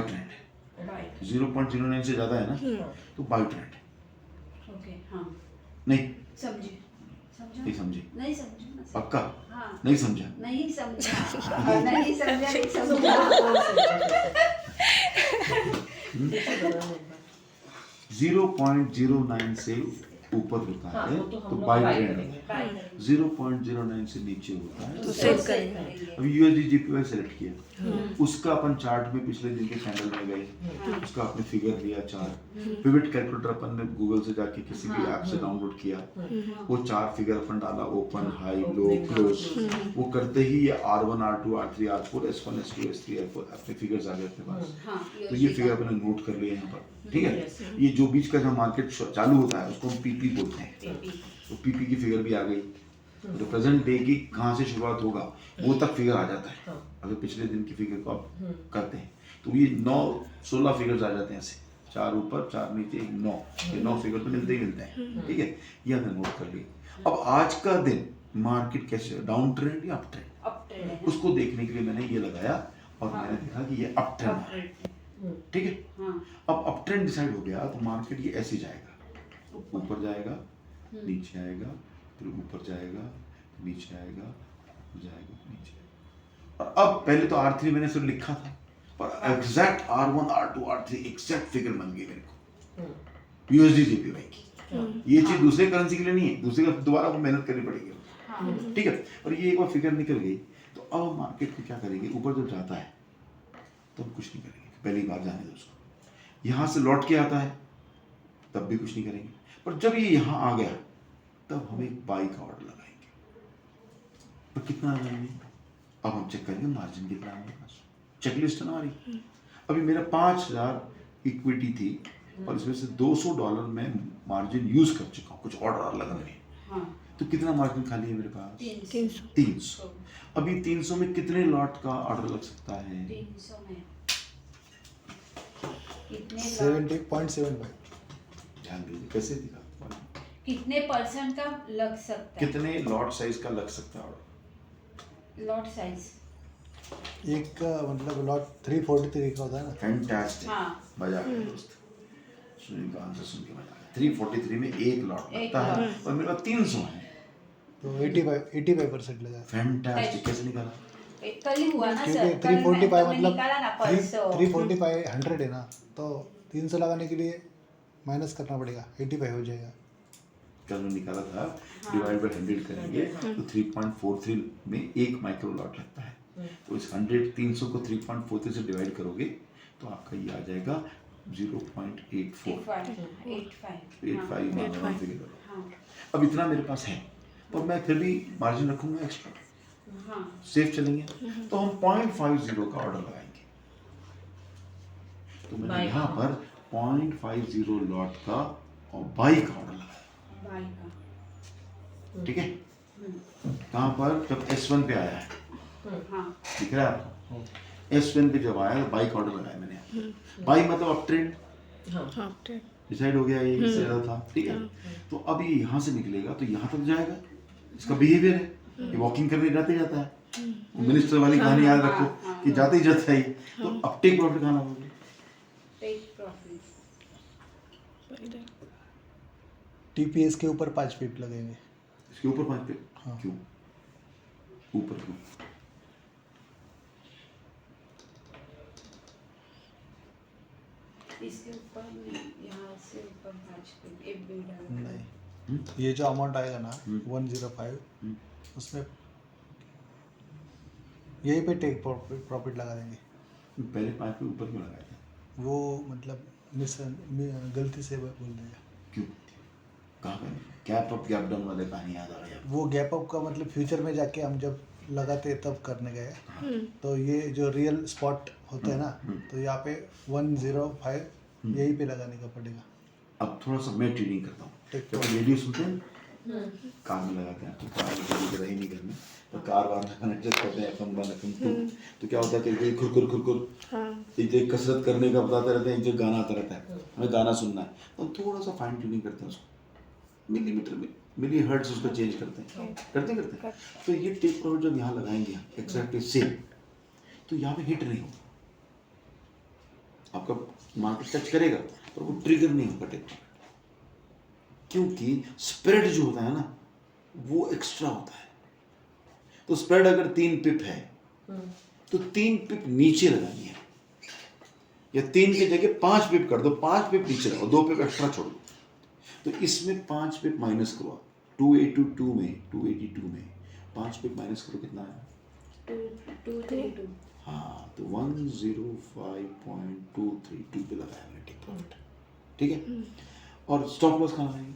ट्रेंड है। 0.09 से ज्यादा है ना, तो बाई ट्रेंड है। नहीं नहीं समझे? नहीं समझा। पक्का? हाँ। नहीं समझा? नहीं समझा। नहीं समझा। 0.09 से ऊपर होता हाँ, है तो हम तो लोग बाई buy ट्रेंड करेंगे। होता है। 0.09 से नीचे होता है तो सेव सेव करेंगे। करेंगे। अभी USD JPY सेलेक्ट किया, उसका अपन चार्ट में पिछले दिन के कैंडल में गए, उसका आपने फिगर लिया चार, पिवट कैलकुलेटर अपन ने गूगल से जाके किसी भी ऐप से डाउनलोड किया, वो चार फिगर अपन डाला, ओपन हाई लो क्लोज, वो करते ही ये R1 R2 R3 R4 S1 S2 S3 S4 अपने फिगर्स आ गए अपने पास। तो ये फिगर अपन ने नोट कर लिए यहाँ पर, ठीक है। ये जो बीच का जो मार्केट चालू होता है उसको हम PP बोलते हैं, तो PP की फिगर भी आ गई। तो प्रेजेंट डे की कहाँ से शुरुआत होगा वो तक फिगर आ जाता है। अगर पिछले दिन की फिगर को आप करते हैं तो ये 9-16 फिगर्स आ जाते हैं ऐसे, 4 ऊपर 4 नीचे 9, ये 9 फिगर तो मिलते ही मिलते हैं, ठीक है। ये हमने नोट कर लिया। अब आज का दिन मार्केट कैसे, डाउन ट्रेंड या अप ट्रेंड, उसको देखने के लिए मैंने ये लगाया और मैंने देखा कि ये अप ट्रेंड है, ठीक है। अब अप ट्रेंड डिसाइड हो गया तो मार्केट ये ऐसे जाएगा, ऊपर जाएगा, नीचे आएगा, फिर ऊपर जाएगा, नीचे आएगा, नीचे। और अब पहले तो R3 मैंने सिर्फ लिखा था, पर exact R1 R2 R3 exact figure बन गई मेरे को USD JPY की। ये चीज दूसरे करेंसी के लिए नहीं है, दूसरे का दोबारा को मेहनत करनी पड़ेगी, ठीक है। और ये एक बार फिगर निकल गई तो अब मार्केट को क्या करेंगे, ऊपर जब जाता है तब कुछ नहीं करेंगे, पहली बार जाने दो उसको। यहाँ से लौट के आता है तब भी कुछ नहीं करेंगे, पर जब ये यहाँ आ गया तब हम एक बाई का ऑर्डर लगाएंगे। तो कितना लगाएंगे, अब हम चेक करेंगे मार्जिन कितना है हमारे पास, चेकलिस्ट है हमारी। अभी मेरा 5000 इक्विटी थी और इसमें से $200 में मार्जिन यूज कर चुका हूँ कुछ ऑर्डर लगने में, हाँ तो कितना मार्जिन खाली है मेरे पास? 300 300। अभी 300 में कितने लॉट का ऑर्डर लग सकता है? 300 में कितने 70.75। ध्यान दीजिए कैसे दिखा, कितने परसेंट का लग सकता है? कितने लॉट साइज का लग सकता है ऑर्डर? लॉट साइज एक का मतलब लॉट 343 का होता है ना। फैंटास्टिक, हाँ। मजा आ गया दोस्त, सुनील का आंसर सुन के मजा आ गया। 343 में एक लॉट लगता है और मेरे पास 300 है, तो 85% लगा। फैंटास्टिक। कैसे निकाला? कल ही हुआ ना क्योंकि सर, कल 345 मैंने मतलब निकाला ना परसों। 345 100 है ना, तो 300 लगाने के लिए माइनस करना पड़ेगा, 85 हो जाएगा। कल मैंने निकाला था, डिवाइड बाय 100 करेंगे तो 3.43 में एक माइक्रो लॉट लगता है, तो इस 300 को 3.43 से डिवाइड करोगे तो आपका ये आ जाएगा 0.84। 85 फिगर करो। हाँ अब इतना मेरे पास है, पर मैं फिर भी मार्जिन रखूंगा एक्स्ट्रा, हाँ सेफ चलेंगे, तो हम 0.50 का ऑर्डर लगाएंगे। तो मैंने Buy यहाँ का। पर 0.50 लॉट का और बाई का ऑर्डर लगाया, बाई का ठीक है? कहाँ पर? जब S1 पे आया है, हाँ दिख रहा है आपको? S1 पे जब आया तो बाई का ऑर्डर लगाया मैंने। बाई मतलब अप ट्रेंड हाँ डिसाइड हो गया, ये इससे ज़्यादा था, ठीक है? तो अब ये यहाँ से निकलेगा तो यहाँ तक जाएगा, इसका बिहेवियर है, ये वॉकिंग करने जाते जाता है। मिनिस्टर वाली कहानी याद रखो कि जाते ही जाता है, तो अब टेक प्रॉफिट कहाँ लगाओगे? टेक प्रॉफिट TPS के ऊपर 5 पिप लगेंगे। इसके ऊपर 5 पे? हाँ। क्यों ऊपर क्यों? इसके ऊपर नहीं, यहाँ से ऊपर 5 पे एक भी डाल नहीं, ये जो अमाउंट आएगा ना 105, उसमें यहीं पे टेक प्रॉफिट लगा देंगे। पहले 5 पे ऊपर क्यों लगाया था? वो मतलब गलती से बोल देगा। क्यों? कहाँ पे? गैप अप गैप डाउन वाले कहानी याद आ गया। वो गैप अप का मतलब फ्यूचर में जाके हम जब लगाते तब करने गए, तो ये जो रियल स्पॉट होता है ना, तो यहाँ पे 105 यहीं पे लगाने का पड़ेगा। अब थोड़ा सा मैं ट्रेनिंग करता हूँ, जब रेडियो सुनते हैं कार में लगाते हैं, तो कार में कभी रही नहीं घर में, तो कार वार में एडजस्ट करते हैं FM 1 FM 2, तो क्या होता है कि खुरकुर खुरकुर एक कसरत करने का बताते रहते हैं, एक गाना आता रहता है, हमें गाना सुनना है, तो थोड़ा सा फाइन ट्यूनिंग करते हैं उसको, मिलीमीटर में मिली हर्ट्ज उसको चेंज करते हैं, करते तो ये टेक प्रॉफिट जब यहाँ लगाएंगे एक्जैक्टली सेम, तो यहाँ पे हिट नहीं होगा, आपका मार्केट टच करेगा पर वो ट्रिगर नहीं होगा टेक प्रॉफिट, क्योंकि स्प्रेड जो होता है ना वो एक्स्ट्रा होता है। तो स्प्रेड अगर 3 पिप है तो 3 पिप नीचे लगानी है, या 3 की जगह 5 पिप कर दो, 5 पिप नीचे लगाओ, 2 पिप एक्स्ट्रा छोड़ दो, तो इसमें 5 पिप माइनस करो, 282 में 5 पिप माइनस करो, कितना है? 232 हाँ, तो 105.232 पे लगाया मैंने टेक प्रॉफिट, ठीक है? और स्टॉप लॉस कहाँ लगाएंगे?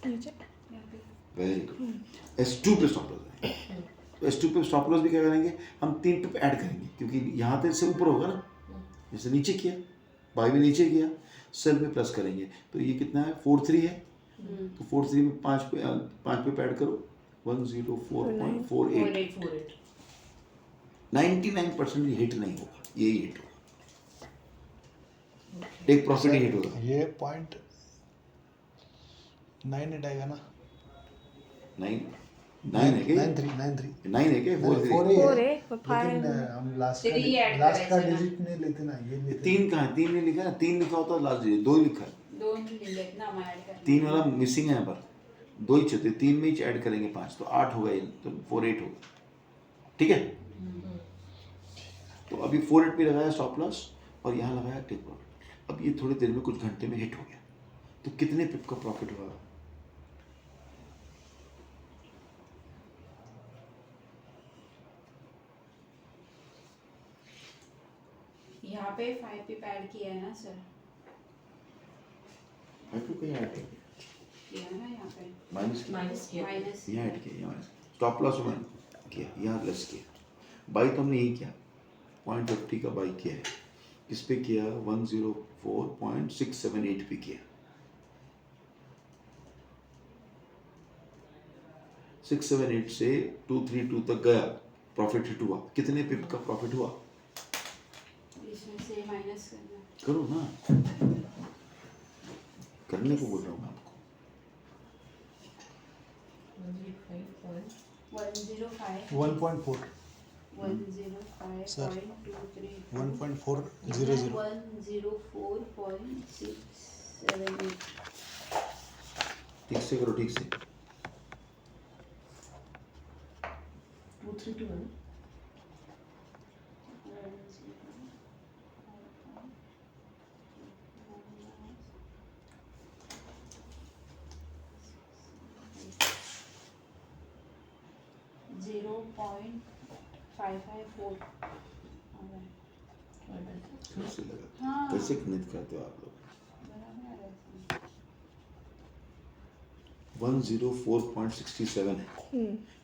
यहाँ पे वेरी गुड। S2 पे स्टॉप लॉस लगाएंगे, तो S2 पे स्टॉप लॉस भी क्या करेंगे हम? 3 पिप ऐड करेंगे, क्योंकि यहाँ पे से ऊपर होगा ना, जैसे नीचे किया, बाई में नीचे किया, सेल में प्लस करेंगे, तो ये कितना है? 43 है, तो 43 में 5 पे ऐड करो, 104.48। 4848 99% ये हिट नहीं होगा, यही हिट होगा, टेक प्रॉफिट ही हिट होगा। ये 0.98 आएगा ना, 9 है क्या? 93 9 है क्या? 4 4 है, है, लेकिन हम लास्ट 3 ऐड का करायचं ना। डिजिट नहीं लेते ना, ये लेते 3 कहाँ है? 3 नहीं लिखा है, 3 लिखा होता लास्ट डिजिट, 2 ही लिखा है, 2 लिहिलेत ना, मग ऍड करणार 3 वाला मिसिंग है यहाँ पर, 2 ही चाहिए, 3 में ही ऐड करेंगे 5, तो 8 होगा, ये तो 48 होगा, ठीक है? तो अभी 48 पे लगाया स्टॉप लॉस और यहाँ लगाया टेक प्रॉफिट, अब ये थोड़ी देर में कुछ घंटे में हिट हो गया, तो कितने पिप का प्रॉफिट होगा? यहाँ पे 5 पिप ऐड किया है ना सर, 5 पिप कहीं ऐड किया ना यहाँ पे माइनस माइनस किया माइनस यहाँ ऐड किया, यहाँ स्टॉप लॉस मैंने किया, यहाँ लेस किया, बाई तो हमने यही किया, 0.50 का बाई किया है, किस पे किया? 4.678 पे किया, 678 से 232 तक गया, प्रॉफिट हिट हुआ। कितने पिप का प्रॉफिट हुआ? इसमें से माइनस करना। करो ना, करने को बोल रहा हूँ मैं आपको। 105 1.4 Sir, 105.232 1.400 104.678 ठीक से करो, ठीक से। 232 है ना? 0.554 कैसे लगा? हाँ। कैसे गणित करते हो आप लोग? बराबर आ रहा है। 104.67 है,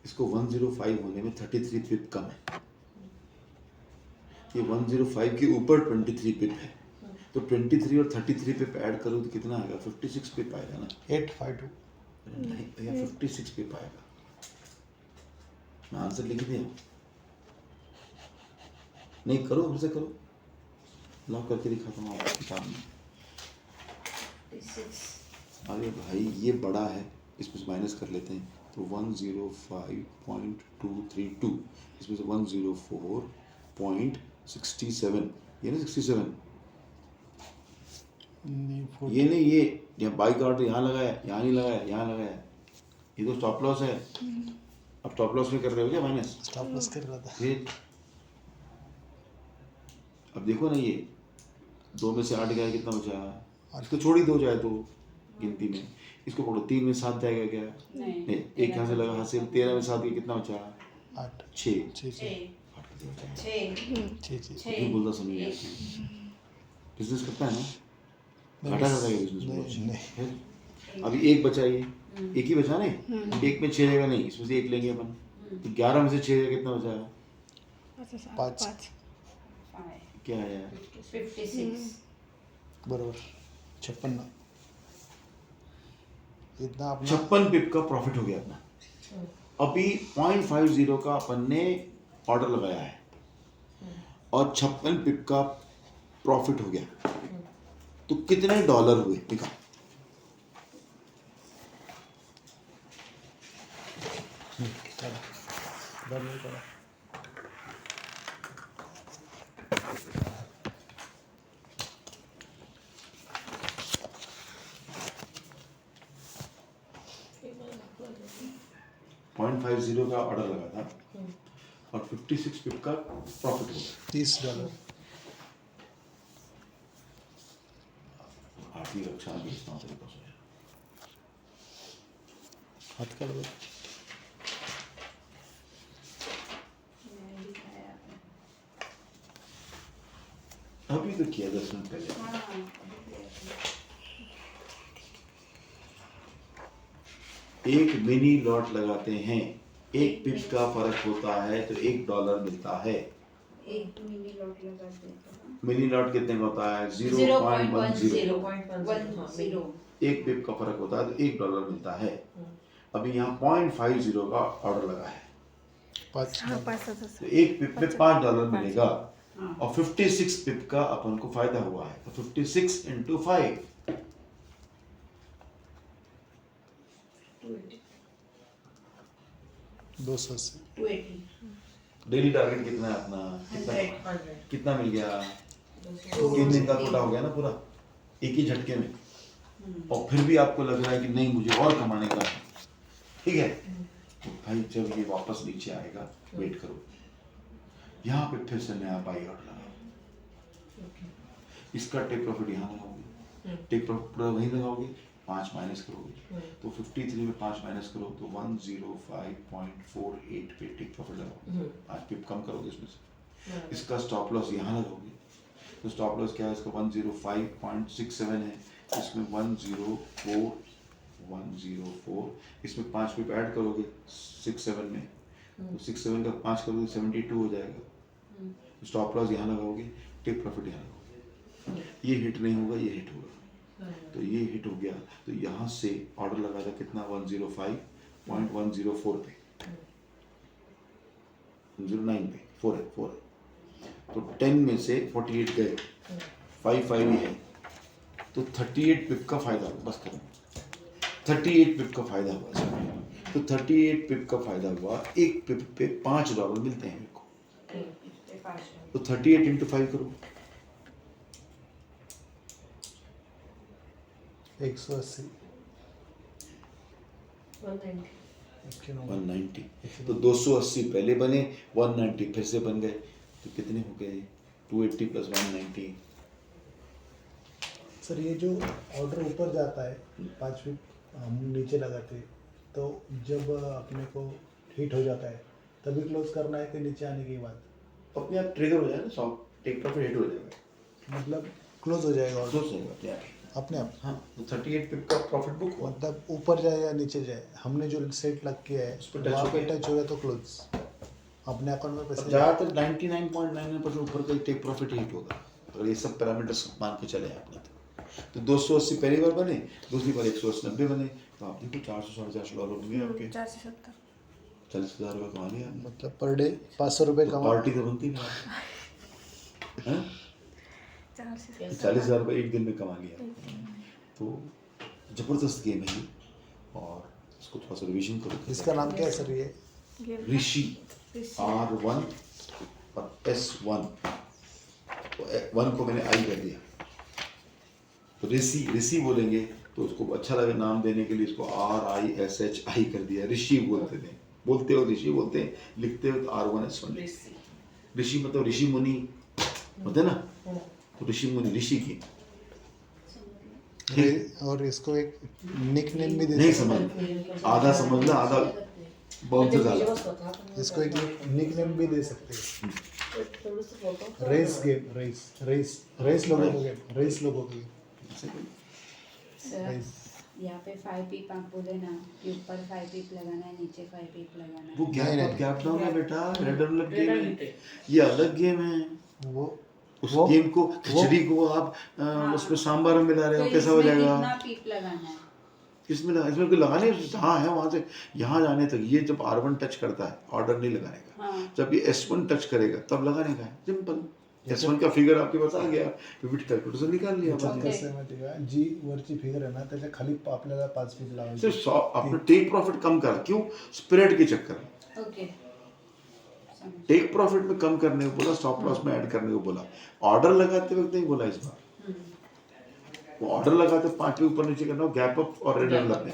इसको 105 होने में 33 पिप कम है। ये 105 के ऊपर 23 पिप है, तो 23 और 33 पिप ऐड करो तो कितना आएगा? 56 पिप आएगा ना? 852 नहीं भैया, 56 पिप आएगा। मैं आंसर लिख दिया, नहीं करो, फिर से करो, लॉक करके दिखाता हूँ आपको किताब में। 56 अरे भाई ये बड़ा है, इसमें से माइनस कर लेते हैं, तो 105.232, इसमें से 104.67, ये ना 67, ये नहीं, ये यहाँ बाई का ऑर्डर यहाँ लगाया, यहाँ नहीं लगाया, यहाँ लगाया, ये तो स्टॉप लॉस है। अब स्टॉप लॉस में कर रहे हो क्या माइनस? स्टॉप लॉस कर रहा था। फिर अब देखो ना, ये 2 में से 8 गया, कितना बचा? इसको छोड़ ही दो जाए तो गिनती में, इसको पकड़ो, 3 में 7 जाएगा क्या? नहीं, एक यहाँ से लगा, हाथ से 13 में 7 गया, कितना बचा? 8 6। 6 क्यों बोलता समझ नहीं आता? बिजनेस करता है ना, घाटा करता है बिजनेस में। नहीं। फिर अभी एक बचा, ये एक ही बचा नहीं, एक में 6 रहेगा नहीं, इसमें से एक लेंगे अपन, तो 11 में से 6 जाएगा, कितना बचा? 5 क्या है यार? 56 बराबर 56 इतना अपना 56 पिप का प्रॉफिट हो गया अपना। अभी 0.50 का अपन ने ऑर्डर लगाया है और 56 पिप का प्रॉफिट हो गया, तो कितने डॉलर हुए? दिखा। डॉलर का 0.50 का ऑर्डर लगा था और 56 पिप का प्रॉफिट हो गया। $30 आठवीं कक्षा में बेचना तरीका से। हाथ कर दो। मैंने दिखाया आपने। अभी तो किया 10 मिनट पहले। हाँ अभी किया आपने। एक मिनी लॉट लगाते हैं, एक पिप का फर्क होता है तो $1 मिलता है। एक मिनी लॉट लगाते हैं मिनी लॉट कितने का होता है? 0.10। 10 एक पिप का फर्क होता है तो $1 मिलता है। अभी यहाँ 0.50 का ऑर्डर लगा है, 5 हाँ 5 तो एक पिप में $5 मिलेगा हाँ। और 56 पिप का अपन को फायदा हुआ है, तो 56 into 5 280 280 डेली टारगेट कितना है अपना? कितना मिल गया? 3 दिन का कोटा हो गया ना पूरा, एक ही झटके में। और फिर भी आपको लग रहा है कि नहीं मुझे और कमाने का है, ठीक है, तो भाई जब ये वापस नीचे आएगा वेट करो, यहाँ पे फिर से नया बाई ऑर्डर लगाओ, इसका टेक प्रॉफिट यहाँ लगाओगे, टेक प्रॉफिट पूरा वहीं लगाओगे, 5 माइनस करोगे, तो 53 में 5 माइनस करो तो 105.48 पे टेक प्रॉफिट लगाओगे, 5 पिप कम करोगे इसमें से। इसका स्टॉप लॉस यहाँ लगाओगे, तो स्टॉप लॉस क्या है इसका? 105.67 है, इसमें 104, इसमें 5 पिप ऐड करोगे 67 में, तो 67 का 5 करोगे 72 हो जाएगा, तो स्टॉप लॉस यहाँ लगाओगे, टेक प्रॉफिट यहाँ लगाओगे। ये हिट नहीं होगा, ये हिट होगा। तो ये हिट हो गया, तो यहाँ से ऑर्डर लगा था कितना 105.104 पे, 109 पे, 4 है। तो 10 में से 48 गए, 5 ही है, तो 38 पिप का फायदा हुआ। बस करो, 38 पिप का फायदा हुआ इसमें। तो 38 पिप का फायदा हुआ, एक पिप पे $5 मिलते हैं मेरे को। तो 38 इंटू 5 करो, 180 190। तो 280 पहले बने, 190 फिर से बन गए, तो कितने हो गए 280 प्लस 190। सर ये जो ऑर्डर ऊपर जाता है 5 फीट हम नीचे लगाते हैं, तो जब अपने को हिट हो जाता है तभी क्लोज करना है कि नीचे आने के बाद? अपने आप ट्रिगर हो जाएगा, सॉफ्ट टेक प्रॉफिट हिट हो जाएगा, मतलब क्लोज हो जाएगा ऑर्डर क्लोज होगा अपने आप ही। अपने आप? हाँ, तो 38 पिप का प्रॉफिट बुक हुआ। मतलब ऊपर जाए या नीचे जाए, हमने जो सेट लग किया है उस पर टच वहाँ हो पे गया। टच हो गया तो क्लोज, अपने अकाउंट में पैसे ज़्यादातर 99.99% ऊपर का टेक प्रॉफिट हिट होगा, अगर ये सब पैरामीटर्स मान के चले आपने तो 280 पहली बार बने, दूसरी बार 180-90 बने, तो आप देखो $400-450 बन गए आपके, 470 40,000 रुपये कमा लिया आपने। मतलब पर डे 500 रुपये कमा। पार्टी तो बनती नहीं आपकी, हैं? 470 40,000 रुपये एक दिन में कमा लिया। तो जबरदस्त गेम है ये, और इसको थोड़ा सा रिविजन करो। इसका नाम क्या है सर ये? ऋषि, R1 और S1, तो 1 को मैंने I कर दिया, तो ऋषि बोलेंगे, तो उसको अच्छा लगे नाम देने के लिए इसको RISHI कर दिया, ऋषि बोलते थे, बोलते हो ऋषि बोलते हैं, लिखते हो तो R1 S1 लिखते हैं। ऋषि मतलब ऋषि मुनि होते ना, तो ऋषि मुनि, ऋषि की। और इसको एक निकनेम भी दे नहीं सकते हैं। समझ, आधा समझना, आधा बहुत से ज़्यादा। इसको एक निकनेम भी दे सकते हैं, रेस गेम, रेस लोगों का गेम, रेस लोगों का गेम। सर यहाँ पे 5 पीप आप बोले ना कि ऊपर 5 पीप लगाना है, नीचे 5 पीप लगाना है। वो नहीं, नहीं। गैप डाउन है बेटा, रेड अलग गेम है, ये अलग गेम है। वो उस गेम को, खिचड़ी को आप उसमें सांभर में मिला रहे हो, कैसा हो जाएगा? कितना पीप लगाना है? इसमें इसमें कोई लगाने जहाँ है वहाँ से यहाँ जाने तक, ये जब R1 टच करता है ऑर्डर नहीं लगाने का, हाँ। जब ये S1 टच करेगा तब लगाने का है, सिंपल। S1 का फिगर आपके पास आ गया, पिवट कैलकुलेटर से निकाल लिया याच्यात बात। कसं आहे माहिती का, जी वरची फिगर आहे ना त्याच्या खाली आपल्याला 5 पीस लावायचे. सिर्फ आपने टेक प्रॉफिट कम करा, क्यों? स्प्रेड के चक्कर में। ओके, टेक प्रॉफिट में कम करने को बोला, स्टॉप लॉस में ऐड करने को बोला, ऑर्डर लगाते वक्त नहीं बोला इस बार। वो ऑर्डर लगाते 5 पे ऊपर नीचे करना, गैप अप और रेड अलग में।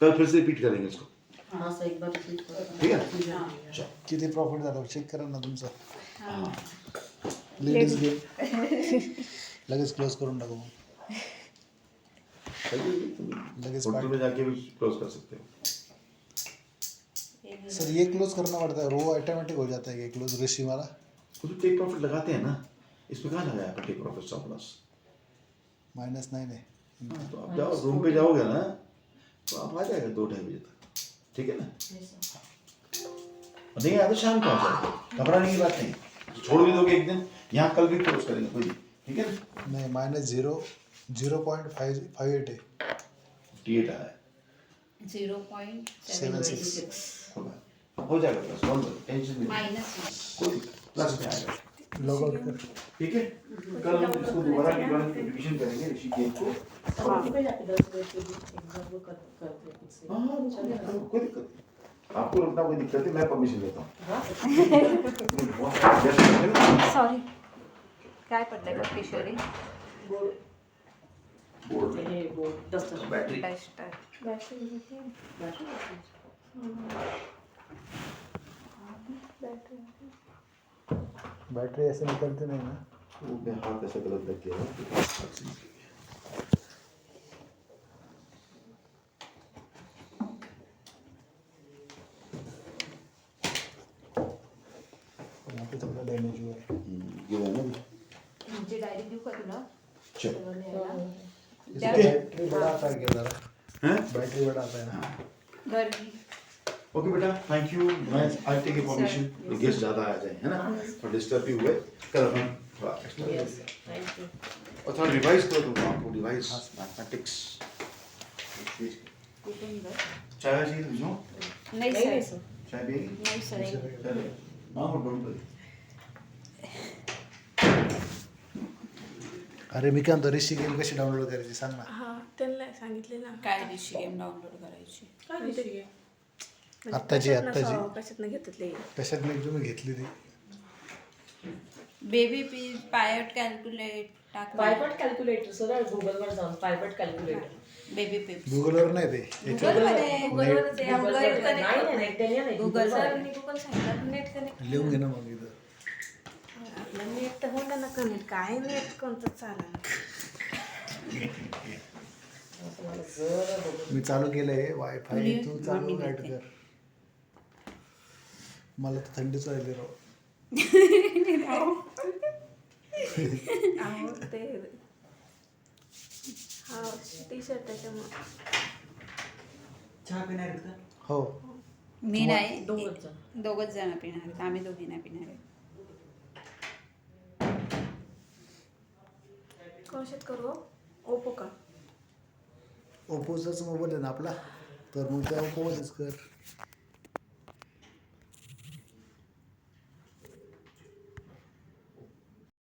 कल फिर से रिपीट करेंगे इसको, हाँ सर, एक बार repeat करो। ठीक है? चलो। किती प्रॉफिट झालं चेक करा ना तुमचं. हाँ। लेडीज गेम लगेच क्लोज करून टाकू. लगेच होटल में जाके भी क्लोज कर सकते हो। सर ये क्लोज करना पड़ता है, वो ऑटोमेटिक हो जाता है ये क्लोज ऋषि वाला. वो तो टेक प्रॉफिट लगाते हैं ना, इसमें कहाँ लगाया आपका टेक प्रॉफिट स्टॉप लॉस? -9 है. हाँ, तो आप जाओ, रूम पे जाओगे ना तो आप आ जाएगा 2-2:30 बजे तक, ठीक है ना? और नहीं आया तो शाम को आ जाएगा, घबराने की बात नहीं, तो छोड़ भी दोगे एक दिन, यहाँ कल भी क्लोज करेंगे कोई, ठीक है ना? नहीं -0.58 है. 58 आया है, 0.76 होगा, हो जाएगा प्लस, टेंशन नहीं, माइनस कोई प्लस में आएगा, लॉग आउट कर. ठीक है? कल हम इसको दोबारा रिवीजन करेंगे ऋषि गेम को। सर पे जाके 10 मिनट के लिए एक बार वो करते हैं खुद से। हाँ, कोई दिक्कत नहीं, आपको रुकना कोई दिक्कत नहीं, मैं परमिशन देता हूँ। सॉरी, काय पडलंय का किशोरी? बोर्ड ये वो 10 बैटरी बेस्ट बैटरी ऐसे निकलती नहीं ना. वो मैं हाथ ऐसा गलत लग गया। यहाँ पे थोड़ा डैमेज हुआ है. ये है ना, तुमची डायरी देऊ का तुला? चलो। इसका बैटरी बड़ा आता है क्या जरा? हैं? बैटरी बड़ा आता है ना. गर्मी. ओके बेटा, थैंक यू, मैं I take a permission, guest ज़्यादा आ जाए, है ना, और डिस्टर्ब भी हुए, कल अपन थोड़ा एक्स्ट्रा Yes, thank you. और थोड़ा रिवाइज कर दूंगा आपको, रिवाइज मैथमेटिक्स। चाय चाहिए तुझे? नहीं नहीं सर sir. चाय पिएगी? नहीं सर चले हाँ डोंट वरी। अरे मी काय म्हणतो, ऋषी गेम कशी डाउनलोड करायची सांग ना. हा त्यांना सांगितले ना. काय दिवशी गेम डाउनलोड करायची काय दिवशी आहे? म्हणजे आत्ताची कशातनं घेतले. कशात नाही तुम्ही घेतली ती. बेबी पी पायट कॅल्क्युलेट टाक पायपट कॅल्क्युलेटर सर, गुगलवर जाऊन पायपट कॅल्क्युलेटर. बेबी पिप्स गुगलवर नाही ते, गुगलमध्ये गुगलवरच आहे. Google Upload वर- connect नाही होतं. नाही त्यांनी नाही Google Google वर सर आहे. मी गुगल सांगितलं नेट कनेक्ट. लिहून घे ना मग इथं. आपलं नेट तर होणार ना कनेक्ट. काय नेट कोणतं चालणार. असं मला जरा बघून. मी चालू केलंय वायफाय, मुली, तू चालू मम्मी ऍड म्हणते. कर. मला तर थंडीच राहिली राव. अहो ते हा टी-शर्ट त्याच्यामुळे. हो मी नाही दोघंच जण. दोघंच जण पिणार आहेत आम्ही दोघी नाही पिणार आहे कशात करू? ओप्पो का? ओप्पोचाच मोबाईल आहे ना आपला, तर मग त्या ओप्पोमध्येच कर.